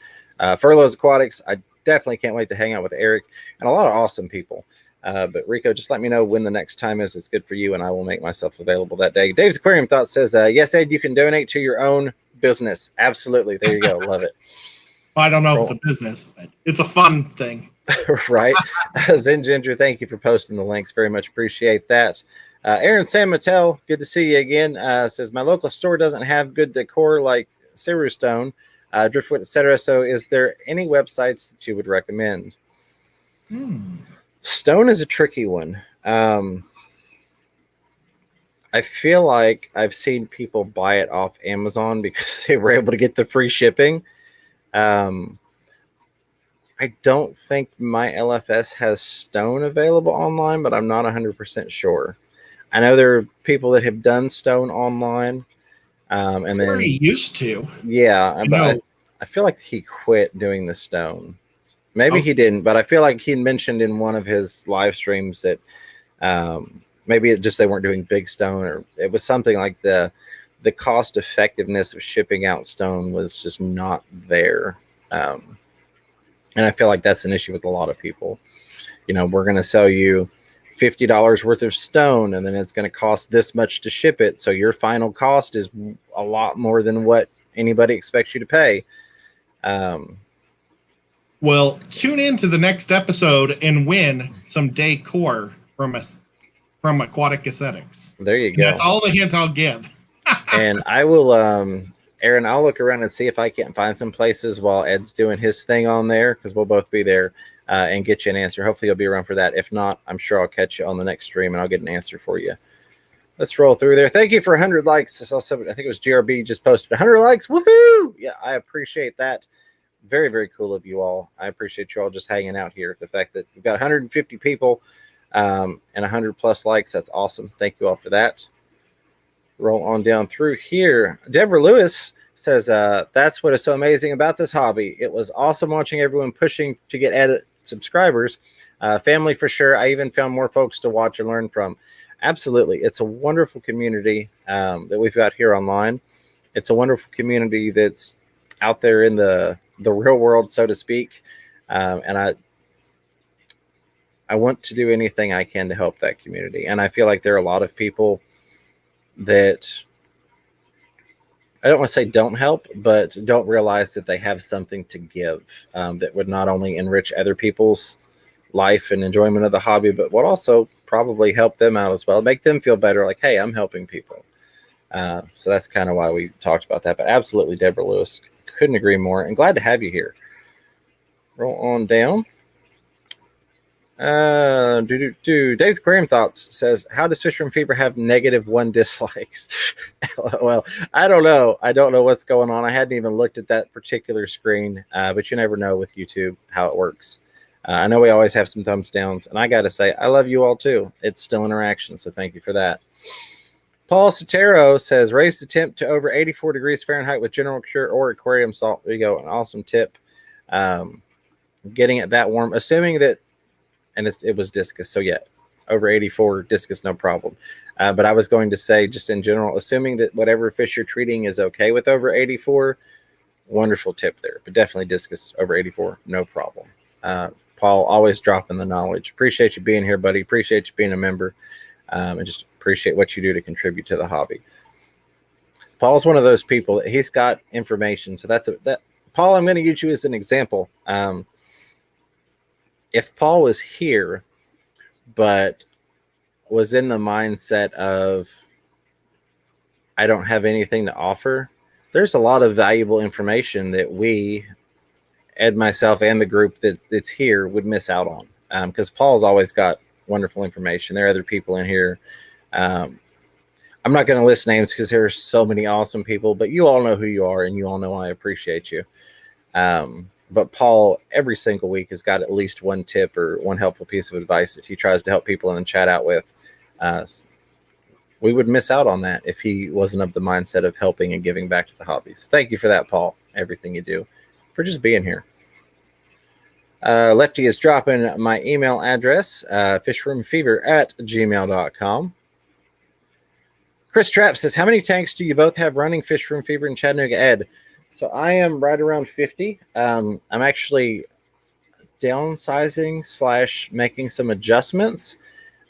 Furloughs Aquatics, I definitely can't wait to hang out with Eric and a lot of awesome people. But Rico, just let me know when the next time is. It's good for you, and I will make myself available that day. Dave's Aquarium Thought says, yes, Ed, you can donate to your own business. Absolutely. There you go. Love it. I don't know if it's a business, but it's a fun thing. Right. Zen Ginger, thank you for posting the links. Very much appreciate that. Aaron San Mattel, good to see you again. Says, my local store doesn't have good decor like Ceru Stone, Driftwood, etc. So is there any websites that you would recommend? Stone is a tricky one. I feel like I've seen people buy it off Amazon because they were able to get the free shipping. I don't think my LFS has stone available online, but I'm not 100% sure. I know there are people that have done stone online. And then he used to. Yeah, but I feel like he quit doing the stone. Maybe he didn't, but I feel like he mentioned in one of his live streams that maybe it just they weren't doing big stone, or it was something like the cost effectiveness of shipping out stone was just not there. And I feel like that's an issue with a lot of people. You know, we're going to sell you $50 worth of stone, and then it's going to cost this much to ship it. So your final cost is a lot more than what anybody expects you to pay. Well, tune in to the next episode and win some decor from Aquatic Aesthetics. There you go. That's all the hint I'll give. And I will, Aaron, I'll look around and see if I can't find some places while Ed's doing his thing on there, because we'll both be there, and get you an answer. Hopefully you'll be around for that. If not, I'm sure I'll catch you on the next stream and I'll get an answer for you. Let's roll through there. Thank you for 100 likes. Also, I think it was GRB just posted 100 likes. Woohoo! Yeah, I appreciate that. Very, very cool of you all. I appreciate you all just hanging out here. The fact that we've got 150 people and 100 plus likes, that's awesome. Thank you all for that. Roll on down through here. Deborah Lewis says, that's what is so amazing about this hobby. It was awesome watching everyone pushing to get added subscribers. Family for sure. I even found more folks to watch and learn from. Absolutely. It's a wonderful community that we've got here online. It's a wonderful community that's out there in the real world, so to speak. And I want to do anything I can to help that community. And I feel like there are a lot of people that I don't want to say don't help, but don't realize that they have something to give that would not only enrich other people's life and enjoyment of the hobby, but would also probably help them out as well, make them feel better, like, hey, I'm helping people. So that's kind of why we talked about that. But absolutely, Deborah Lewis, couldn't agree more, and glad to have you here. Roll on down. Dave's Aquarium Thoughts says, how does Fish Room Fever have -1 dislikes? Well, I don't know. I don't know what's going on. I hadn't even looked at that particular screen, but you never know with YouTube how it works. I know we always have some thumbs downs, and I got to say, I love you all too. It's still interaction, so thank you for that. Paul Sotero says, raise the temp to over 84 degrees Fahrenheit with General Cure or aquarium salt. There you go. An awesome tip. Getting it that warm, assuming that, and it was discus. So yeah, over 84 discus, no problem. But I was going to say, just in general, assuming that whatever fish you're treating is okay with over 84, wonderful tip there. But definitely discus over 84, no problem. Paul, always dropping the knowledge. Appreciate you being here, buddy. Appreciate you being a member. And just appreciate what you do to contribute to the hobby. Paul's one of those people that he's got information. So that Paul, I'm going to use you as an example. If Paul was here, but was in the mindset of, I don't have anything to offer, there's a lot of valuable information that we, Ed, myself, and the group that's here would miss out on. Because Paul's always got wonderful information. There are other people in here. I'm not going to list names because there's so many awesome people, but you all know who you are, and you all know I appreciate you. But Paul, every single week, has got at least one tip or one helpful piece of advice that he tries to help people in the chat out with. We would miss out on that if he wasn't of the mindset of helping and giving back to the hobby. So thank you for that, Paul, everything you do, for just being here. Lefty is dropping my email address, fishroomfever@gmail.com. Chris Trapp says, how many tanks do you both have running Fish Room Fever in Chattanooga, Ed? So I am right around 50. I'm actually downsizing / making some adjustments.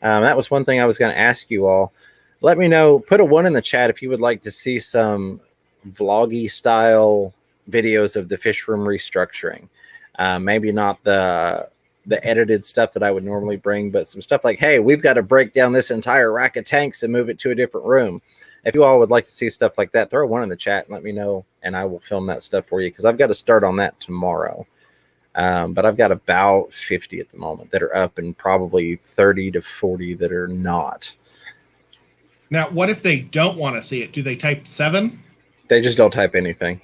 That was one thing I was going to ask you all. Let me know, put a 1 in the chat if you would like to see some vloggy style videos of the fish room restructuring. Maybe not the edited stuff that I would normally bring, but some stuff like, hey, we've got to break down this entire rack of tanks and move it to a different room. If you all would like to see stuff like that, throw a 1 in the chat and let me know, and I will film that stuff for you, because I've got to start on that tomorrow. But I've got about 50 at the moment that are up, and probably 30 to 40 that are not. Now, what if they don't want to see it? Do they type 7? They just don't type anything.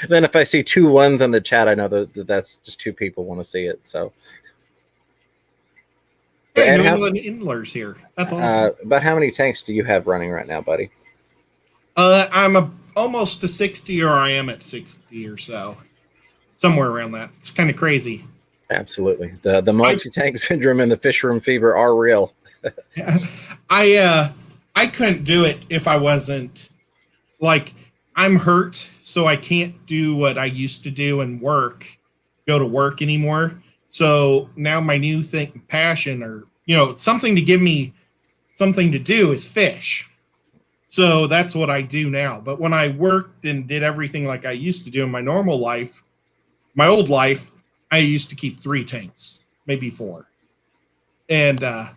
Then if I see 2 1s on the chat, I know that's just 2 people want to see it. So, hey, New England Inlers here. That's awesome. About how many tanks do you have running right now, buddy? I'm almost to 60, or I am at 60 or so, somewhere around that. It's kind of crazy. Absolutely, the multi-tank syndrome and the Fish Room Fever are real. I couldn't do it if I wasn't, like, I'm hurt, so I can't do what I used to do and go to work anymore. So now my new passion, or, something to give me something to do, is fish. So that's what I do now. But when I worked and did everything like I used to do in my normal life, my old life, I used to keep 3 tanks, maybe 4. And I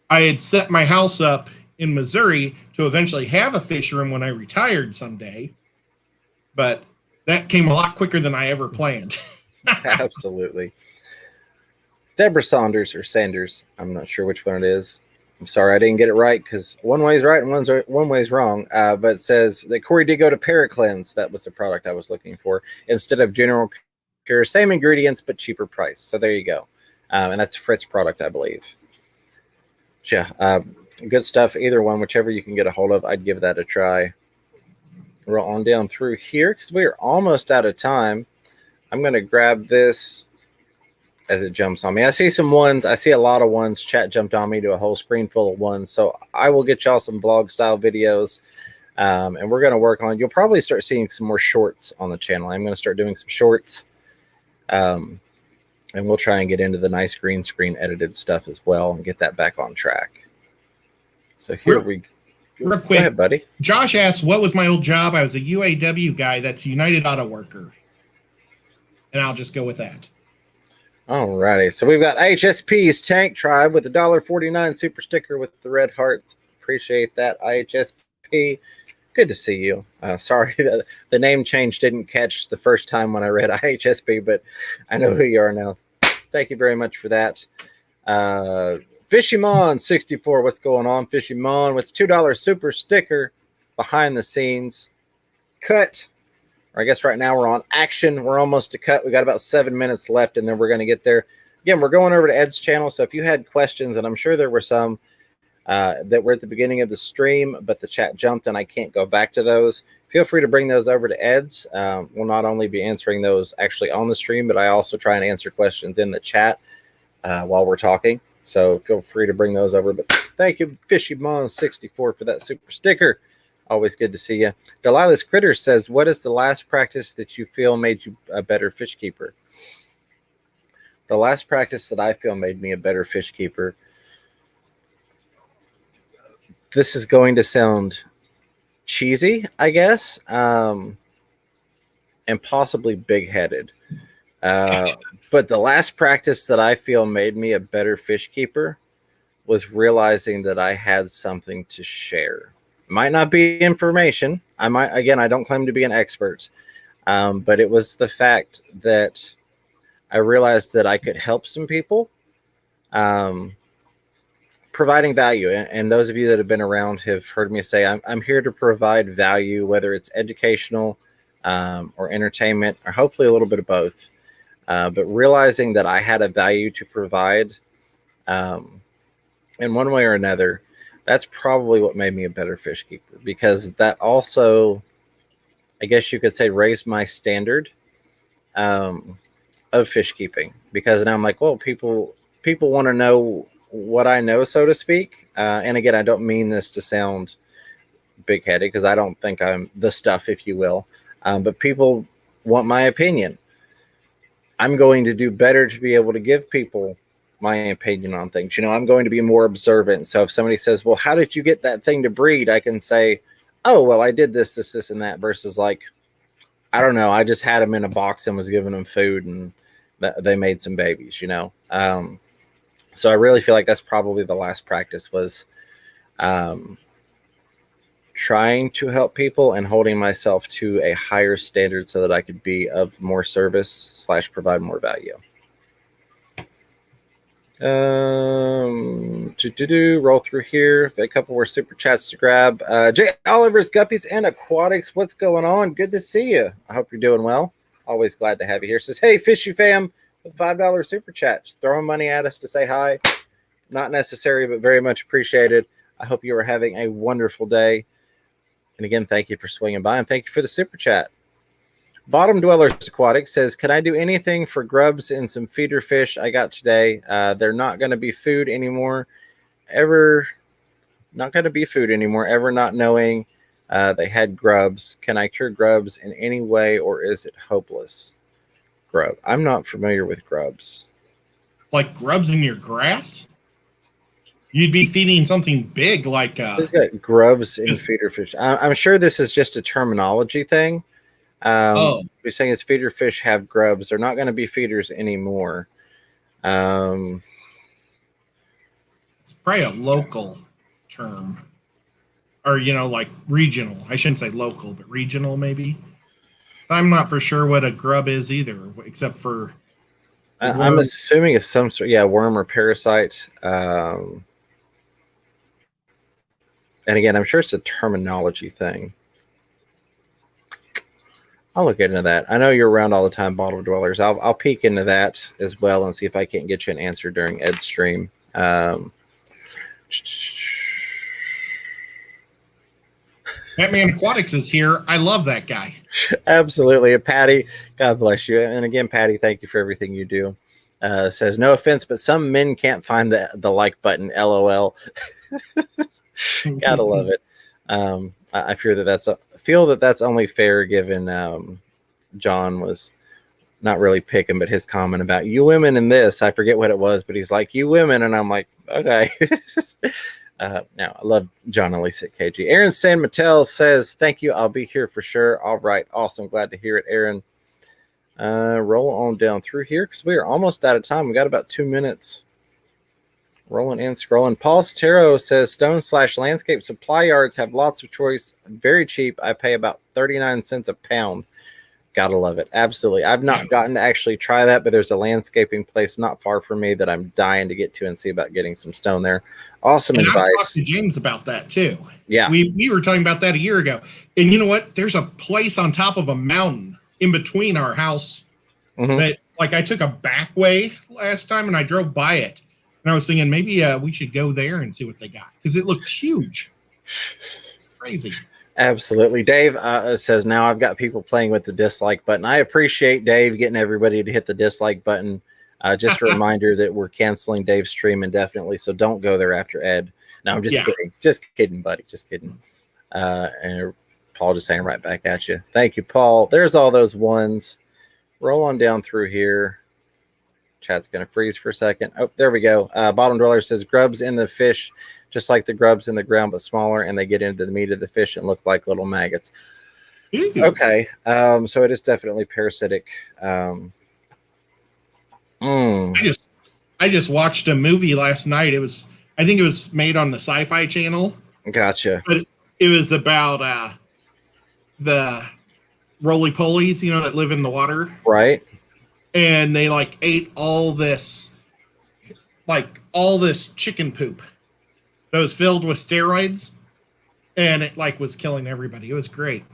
had set my house up in Missouri to eventually have a fish room when I retired someday. But that came a lot quicker than I ever planned. Absolutely. Deborah Saunders, or Sanders, I'm not sure which one it is. I'm sorry I didn't get it right, because one way is right and one way is wrong. But it says that Corey did go to Paracleanse. That was the product I was looking for, instead of General Cure. Same ingredients, but cheaper price. So there you go. And that's Fritz product, I believe. Yeah, good stuff. Either one, whichever you can get a hold of, I'd give that a try. roll on down through here because we are almost out of time. I'm going to grab this as it jumps on me. I see some ones. I see a lot of ones. Chat jumped on me to a whole screen full of ones. So I will get y'all some vlog style videos. And we're going to work on, you'll probably start seeing some more shorts on the channel. I'm going to start doing some shorts. And we'll try and get into the nice green screen edited stuff as well and get that back on track. So here we go. Real quick, go ahead, buddy. Josh asked, what was my old job? I was a UAW guy. That's United Auto Worker. And I'll just go with that. All righty. So we've got IHSP's Tank Tribe with the $1.49 super sticker with the red hearts. Appreciate that, IHSP. Good to see you. Sorry that the name change didn't catch the first time when I read IHSP, but I know who you are now. Thank you very much for that. Fishymon64, what's going on? Fishymon with $2 super sticker behind the scenes. Cut. Or I guess right now we're on action. We're almost to cut. We got about 7 minutes left, and then we're going to get there. Again, we're going over to Ed's channel, so if you had questions, and I'm sure there were some that were at the beginning of the stream, but the chat jumped and I can't go back to those, feel free to bring those over to Ed's. We'll not only be answering those actually on the stream, but I also try and answer questions in the chat while we're talking. So feel free to bring those over. But thank you, Fishymon64, for that super sticker. Always good to see you. Delilah's Critter says, what is the last practice that you feel made you a better fish keeper? The last practice that I feel made me a better fish keeper, this is going to sound cheesy, I guess, and possibly big-headed. But the last practice that I feel made me a better fish keeper was realizing that I had something to share. Might not be information. I don't claim to be an expert, but it was the fact that I realized that I could help some people, providing value. And those of you that have been around have heard me say, I'm here to provide value, whether it's educational or entertainment, or hopefully a little bit of both. But realizing that I had a value to provide in one way or another, that's probably what made me a better fish keeper, because that also, I guess you could say, raised my standard of fish keeping, because now I'm like, well, people want to know what I know, so to speak. And again, I don't mean this to sound big-headed, because I don't think I'm the stuff, if you will. But people want my opinion. I'm going to do better to be able to give people my opinion on things. I'm going to be more observant. So if somebody says, well, how did you get that thing to breed? I can say, oh, well, I did this, and that, versus like, I don't know, I just had them in a box and was giving them food and they made some babies, So I really feel like that's probably the last practice, was trying to help people and holding myself to a higher standard so that I could be of more service / provide more value. Roll through here. A couple more super chats to grab. Jay Oliver's Guppies and Aquatics, what's going on? Good to see you. I hope you're doing well. Always glad to have you here. Says, hey, Fishy fam, with $5 super chat, throwing money at us to say hi. Not necessary, but very much appreciated. I hope you are having a wonderful day. And again, thank you for swinging by, and thank you for the super chat. Bottom Dwellers Aquatics says, can I do anything for grubs and some feeder fish I got today? They're not going to be food anymore. Ever not knowing they had grubs. Can I cure grubs in any way, or is it hopeless? Grub. I'm not familiar with grubs. Like grubs in your grass? You'd be feeding something big like... It's got grubs in feeder fish. I'm sure this is just a terminology thing. You're saying is feeder fish have grubs. They're not going to be feeders anymore. It's probably a local term, or like regional. I shouldn't say local, but regional maybe. I'm not for sure what a grub is either, except for I'm assuming it's some sort, worm or parasite. And again, I'm sure it's a terminology thing. I'll look into that. I know you're around all the time, Bottle Dwellers. I'll peek into that as well and see if I can't get you an answer during Ed's stream. Batman Aquatics is here. I love that guy. Absolutely. And Patty, God bless you. And again, Patty, thank you for everything you do. Says, no offense, but some men can't find the like button. LOL. Gotta love it. I fear that feel that that's only fair given John was not really picking, but his comment about you women in this, I forget what it was, but he's like, you women. And I'm like, okay. Now I love John and Lisa at KG. Aaron San Mattel says, thank you. I'll be here for sure. All right. Awesome. Glad to hear it, Aaron. Roll on down through here because we are almost out of time. We got about 2 minutes. Rolling and scrolling. Paul Stero says stone/landscape supply yards have lots of choice. Very cheap. I pay about 39 cents a pound. Gotta love it. Absolutely. I've not gotten to actually try that, but there's a landscaping place not far from me that I'm dying to get to and see about getting some stone there. Awesome and advice. I've talked to James about that too. Yeah. We were talking about that a year ago. And you know what? There's a place on top of a mountain in between our house that, like, I took a back way last time and I drove by it. And I was thinking maybe we should go there and see what they got because it looked huge. Crazy. Absolutely. Dave says, now I've got people playing with the dislike button. I appreciate Dave getting everybody to hit the dislike button. Just a reminder that we're canceling Dave's stream indefinitely, so don't go there after Ed. No, I'm just kidding. Just kidding, buddy. Just kidding. And Paul just saying right back at you. Thank you, Paul. There's all those ones. Roll on down through here. Chat's going to freeze for a second. Oh, there we go. Bottom Dweller says, grubs in the fish, just like the grubs in the ground, but smaller, and they get into the meat of the fish and look like little maggots. Okay. So it is definitely parasitic. I just watched a movie last night. I think it was made on the Sci-Fi Channel. Gotcha. But it was about the roly-polies, that live in the water. Right. And they ate all this chicken poop that was filled with steroids, and it was killing everybody. It was great.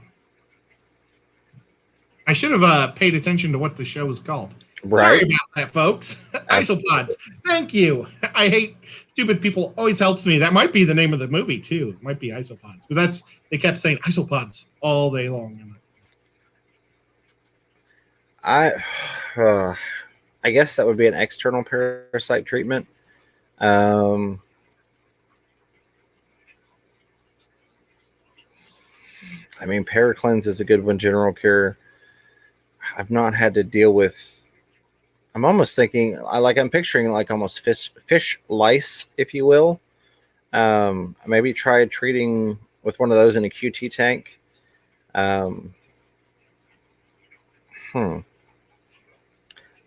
I should have paid attention to what the show was called. Right. Sorry about that, folks. Isopods. Thank you. I hate stupid people. Always helps me. That might be the name of the movie too. It might be Isopods, but they kept saying isopods all day long. I guess that would be an external parasite treatment. I mean, Paracleanse is a good one. General Cure. I've not had to deal with. I'm almost thinking, I'm picturing almost fish lice, if you will. Maybe try treating with one of those in a QT tank.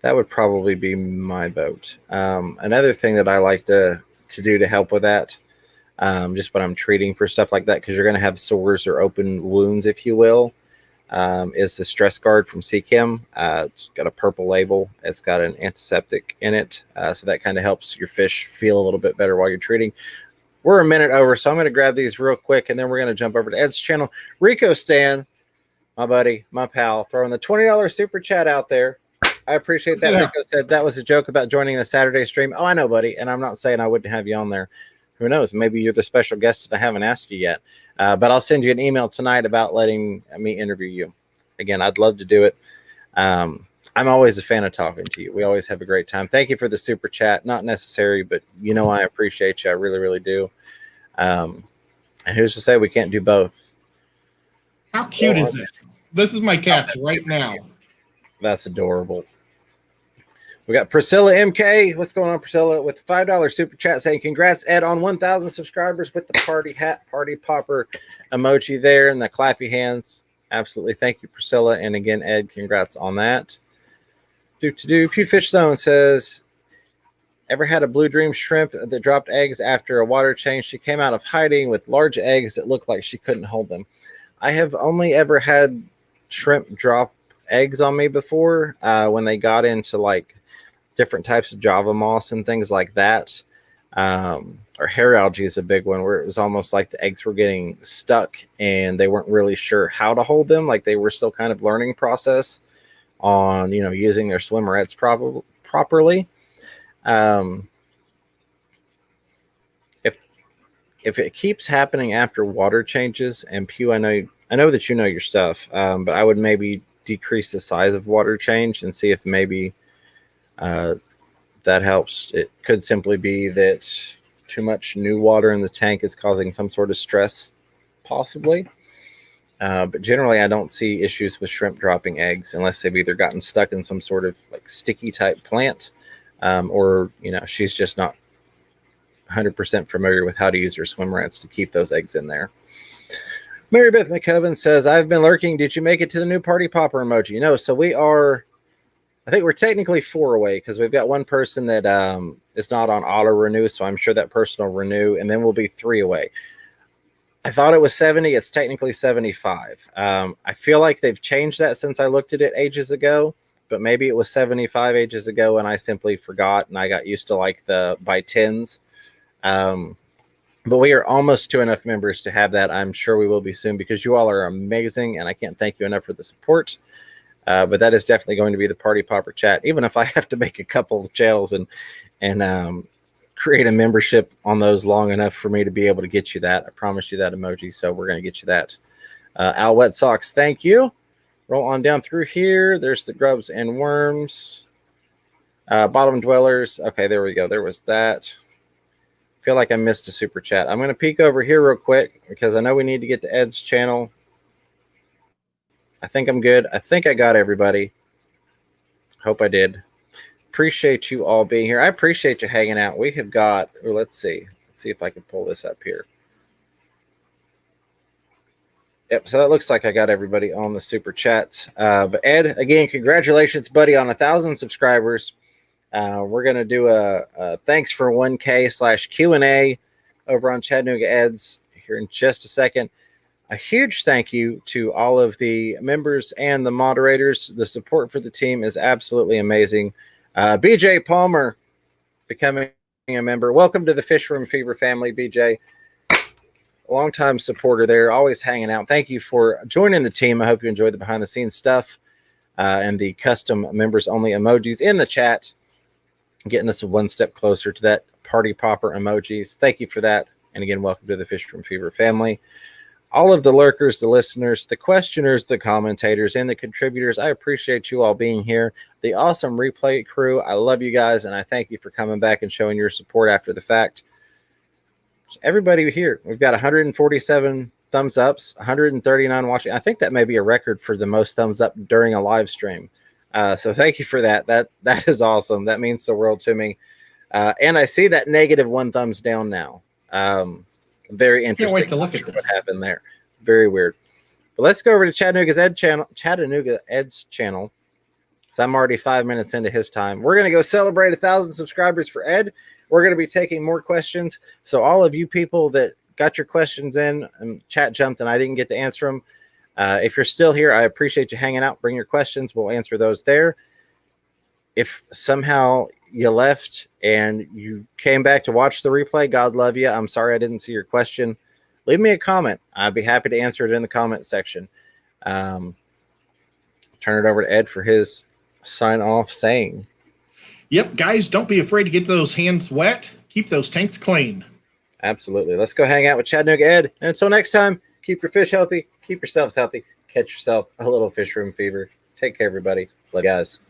That would probably be my vote. Another thing that I like to do to help with that, just when I'm treating for stuff like that, because you're going to have sores or open wounds, if you will, is the Stress Guard from Seachem. It's got a purple label. It's got an antiseptic in it, so that kind of helps your fish feel a little bit better while you're treating. We're a minute over, so I'm going to grab these real quick, and then we're going to jump over to Ed's channel. Rico Stan, my buddy, my pal, throwing the $20 super chat out there. I appreciate that. Yeah. Rico said that was a joke about joining the Saturday stream. Oh, I know, buddy. And I'm not saying I wouldn't have you on there. Who knows? Maybe you're the special guest that I haven't asked you yet. But I'll send you an email tonight about letting me interview you. Again, I'd love to do it. I'm always a fan of talking to you. We always have a great time. Thank you for the super chat. Not necessary, but I appreciate you. I really, really do. And who's to say we can't do both? How cute is this? This is my cats right now. That's adorable. We got Priscilla MK. What's going on, Priscilla? With $5 super chat saying, congrats, Ed, on 1,000 subscribers with the party hat, party popper emoji there and the clappy hands. Absolutely. Thank you, Priscilla. And again, Ed, congrats on that. Pew Fish Zone says, ever had a blue dream shrimp that dropped eggs after a water change? She came out of hiding with large eggs that looked like she couldn't hold them. I have only ever had shrimp drop eggs on me before when they got into different types of Java moss and things like that. Or hair algae is a big one where it was almost like the eggs were getting stuck and they weren't really sure how to hold them. They were still kind of learning process on, using their swimmerettes properly. if it keeps happening after water changes, and Pew, I know that you know your stuff, but I would maybe decrease the size of water change and see if maybe that helps. It could simply be that too much new water in the tank is causing some sort of stress, possibly. But generally, I don't see issues with shrimp dropping eggs unless they've either gotten stuck in some sort of like sticky type plant, or she's just not 100% familiar with how to use her swim rats to keep those eggs in there. Mary Beth McCubbin says, I've been lurking. Did you make it to the new party popper emoji? No, so we are, I think we're technically 4 away because we've got one person that is not on auto renew, so I'm sure that person will renew, and then we'll be 3 away. I thought it was 70. It's technically 75. I feel like they've changed that since I looked at it ages ago, but maybe it was 75 ages ago and I simply forgot and I got used to like the by tens. But we are almost to enough members to have that. I'm sure we will be soon because you all are amazing and I can't thank you enough for the support. But that is definitely going to be the Party Popper chat, even if I have to make a couple of channels and create a membership on those long enough for me to be able to get you that. I promise you that emoji. So we're going to get you that. Al Wet Socks, thank you. Roll on down through here. There's the grubs and worms. Bottom dwellers. Okay, there we go. There was that. Feel like I missed a super chat. I'm going to peek over here real quick because I know we need to get to Ed's channel. I think I'm good. I think I got everybody. Hope I did. Appreciate you all being here. I appreciate you hanging out. We have got, let's see if I can pull this up here. Yep, so that looks like I got everybody on the super chats. But Ed, again, congratulations, buddy, on 1,000 subscribers. We're going to do a thanks for 1K / Q&A over on Chattanooga Ed's here in just a second. A huge thank you to all of the members and the moderators. The support for the team is absolutely amazing. BJ Palmer becoming a member. Welcome to the Fish Room Fever family, BJ. Longtime supporter there, always hanging out. Thank you for joining the team. I hope you enjoyed the behind-the-scenes stuff and the custom members-only emojis in the chat. Getting us one step closer to that party popper emojis. Thank you for that. And again, welcome to the Fish Room Fever family. All of the lurkers, the listeners, the questioners, the commentators, and the contributors, I appreciate you all being here. The awesome replay crew, I love you guys, and I thank you for coming back and showing your support after the fact. Everybody here, we've got 147 thumbs ups, 139 watching. I think that may be a record for the most thumbs up during a live stream. So thank you for that. That is awesome. That means the world to me. And I see that -1 thumbs down now. Very interesting. Can't wait to look at this. What happened there? Very weird. But let's go over to Chattanooga Ed's channel. So I'm already 5 minutes into his time. We're going to go celebrate 1,000 subscribers for Ed. We're going to be taking more questions. So all of you people that got your questions in, and chat jumped and I didn't get to answer them. If you're still here, I appreciate you hanging out. Bring your questions. We'll answer those there. If somehow you left and you came back to watch the replay, God love you. I'm sorry I didn't see your question. Leave me a comment. I'd be happy to answer it in the comment section. Turn it over to Ed for his sign-off saying. Yep, guys, don't be afraid to get those hands wet. Keep those tanks clean. Absolutely. Let's go hang out with Chattanooga Ed. And until next time, keep your fish healthy. Keep yourselves healthy. Catch yourself a little fish room fever. Take care, everybody. Love you guys.